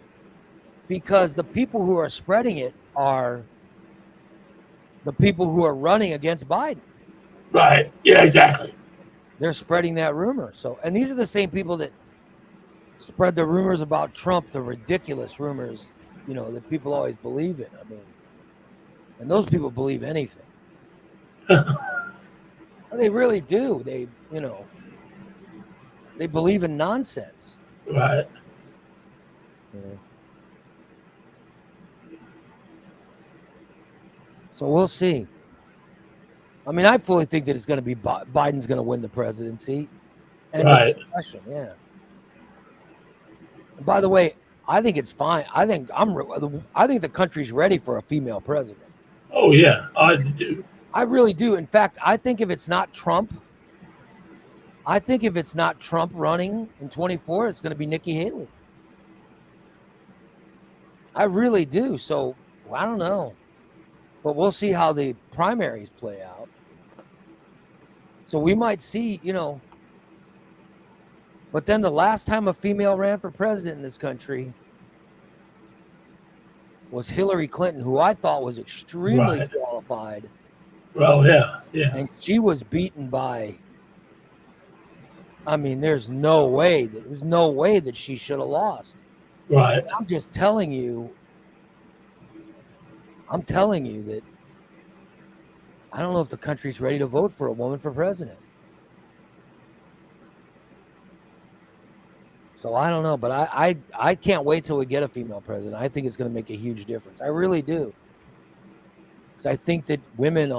Because the people who are spreading it are the people who are running against Biden. Right. Yeah, exactly. They're spreading that rumor. So, and these are the same people that spread the rumors about Trump, the ridiculous rumors, that people always believe in. I mean, and those people believe anything. They really do. They believe in nonsense. Right. Yeah. So we'll see. I mean, I fully think that it's going to be Biden's going to win the presidency. And right. Discussion, yeah. And by the way, I think it's fine. I think the country's ready for a female president. Oh yeah, I do. I really do. In fact, I think if it's not Trump running in 24, it's going to be Nikki Haley. I really do. So I don't know, but we'll see how the primaries play out. So we might see, but then the last time a female ran for president in this country was Hillary Clinton, who I thought was extremely qualified. Well, yeah. And she was beaten by, I mean, there's no way that she should have lost. Right. I'm just telling you that I don't know if the country's ready to vote for a woman for president. So I don't know, but I can't wait till we get a female president. I think it's going to make a huge difference. I really do. Because I think that women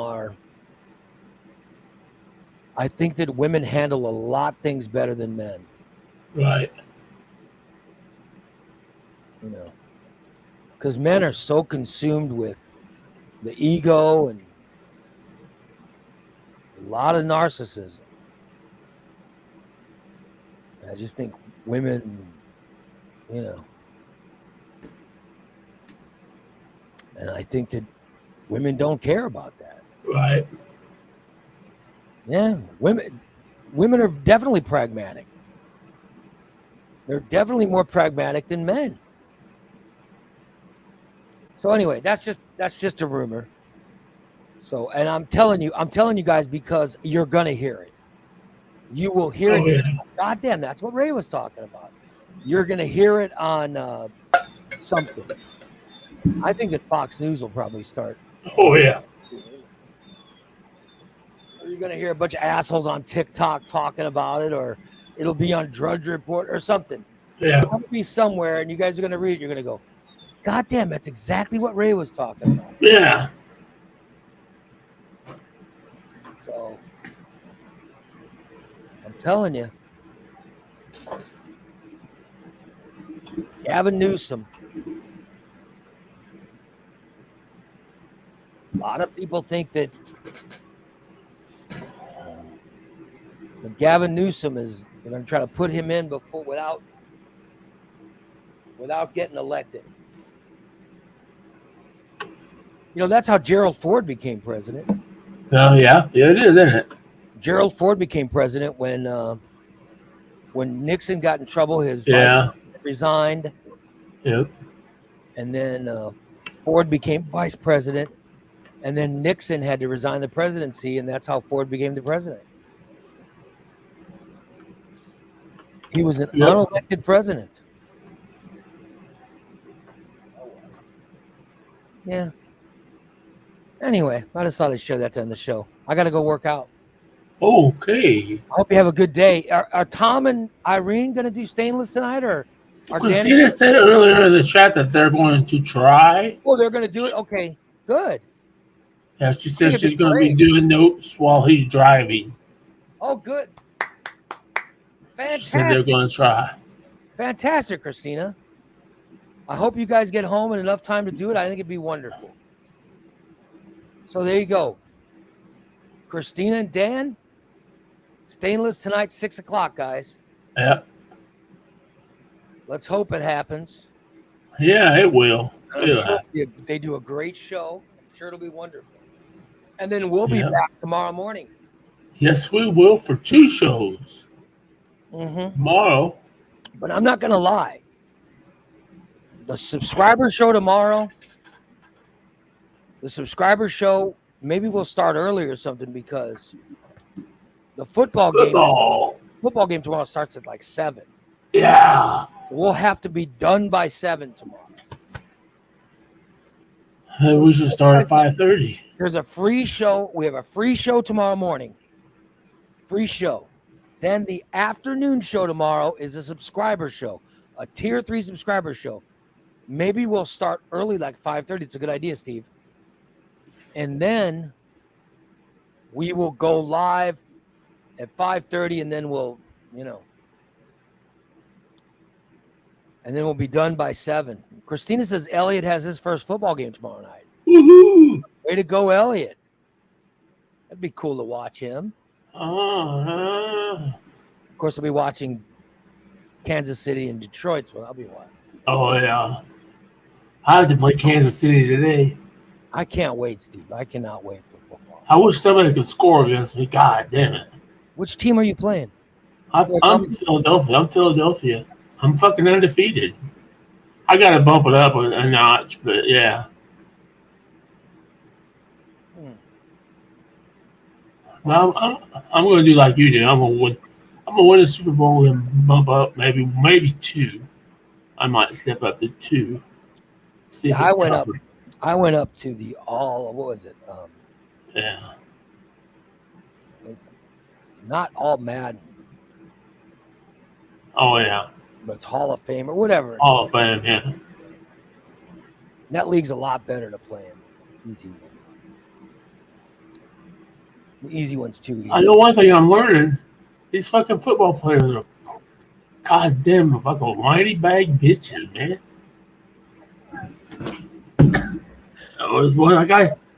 handle a lot things better than men. Right. Because men are so consumed with the ego and a lot of narcissism. I just think women, and I think that women don't care about that. Right. Yeah, women are definitely pragmatic. They're definitely more pragmatic than men. So anyway, that's just a rumor. So, and I'm telling you guys, because you're gonna hear it. You will hear it. Yeah. God damn, that's what Ray was talking about. You're gonna hear it on something. I think that Fox News will probably start. Oh yeah. Or you're going to hear a bunch of assholes on TikTok talking about it, or it'll be on Drudge Report or something. Yeah. It's going to be somewhere, and you guys are going to read it. You're going to go, God damn, that's exactly what Ray was talking about. Yeah. So I'm telling you, Gavin Newsom. A lot of people think that Gavin Newsom is, they're going to try to put him in before without getting elected. You know, that's how Gerald Ford became president. Oh yeah. Yeah, it is, isn't it? Gerald Ford became president when Nixon got in trouble. His vice president resigned. Yep. And then Ford became vice president. And then Nixon had to resign the presidency, and that's how Ford became the president. He was an unelected president. Yeah. Anyway, I just thought I'd share that to end the show. I got to go work out. Okay. I hope you have a good day. Are Tom and Irene going to do stainless tonight, or are Christina said earlier in the chat that they're going to try. Oh, they're going to do it? Okay, good. Yeah, she said she's going to be doing notes while he's driving. Oh, good. Fantastic. She said they're going to try. Fantastic, Christina. I hope you guys get home in enough time to do it. I think it'd be wonderful. So there you go. Christina and Dan, stainless tonight, 6 o'clock, guys. Yeah. Let's hope it happens. Yeah, it will. Sure they do a great show. I'm sure it'll be wonderful. And then we'll be back tomorrow morning. Yes, we will for 2 shows. Tomorrow. But I'm not going to lie. The subscriber show tomorrow, maybe we'll start early or something, because the football game tomorrow starts at like 7. Yeah. We'll have to be done by 7 tomorrow. We should start at 5:30. There's a free show. We have a free show tomorrow morning. Free show. Then the afternoon show tomorrow is a subscriber show, a tier 3 subscriber show. Maybe we'll start early, like 5:30. It's a good idea, Steve. And then we will go live at 5:30, and then we'll, and then we'll be done by 7. Christina says Elliot has his first football game tomorrow night. Woohoo! Way to go, Elliot. That'd be cool to watch him. Uh-huh. Of course, I'll be watching Kansas City and Detroit's what I'll be watching. Oh, yeah. I have to play Kansas City today. I can't wait, Steve. I cannot wait for football. I wish somebody could score against me. God damn it. Which team are you playing? I'm Philadelphia. I'm fucking undefeated. I got to bump it up a notch, but yeah. Well, I'm going to do like you do. I'm going to win a Super Bowl and bump up maybe 2. I might step up to 2. See if I went up to the what was it? Yeah. It's not all Madden. Oh, yeah. But it's Hall of Fame or whatever. Hall of Fame, yeah. And that league's a lot better to play in. Easy one. The easy one's too easy. I know one thing I'm learning. These fucking football players are goddamn fucking whiny bag bitches, man.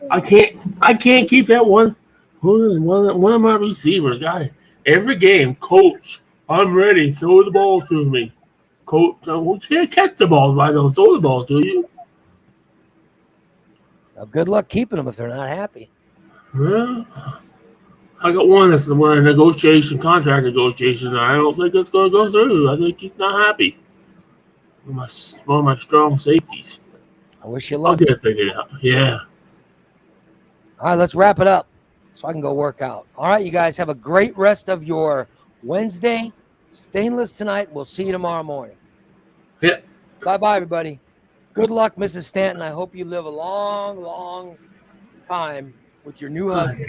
I can't keep that one of my receivers, guy. Every game, coach, I'm ready. Throw the ball to me. Coach, we can't catch the ball. Why don't throw the ball to you? Well, good luck keeping them if they're not happy. Well, I got one that's we're in contract negotiation. And I don't think it's going to go through. I think he's not happy. One of my strong safeties. I wish you luck. I'll get it figured out. Yeah. All right, let's wrap it up so I can go work out. All right, you guys have a great rest of your Wednesday. Stainless tonight. We'll see you tomorrow morning. Yeah. Bye-bye, everybody. Good luck, Mrs. Stanton. I hope you live a long, long time with your new husband.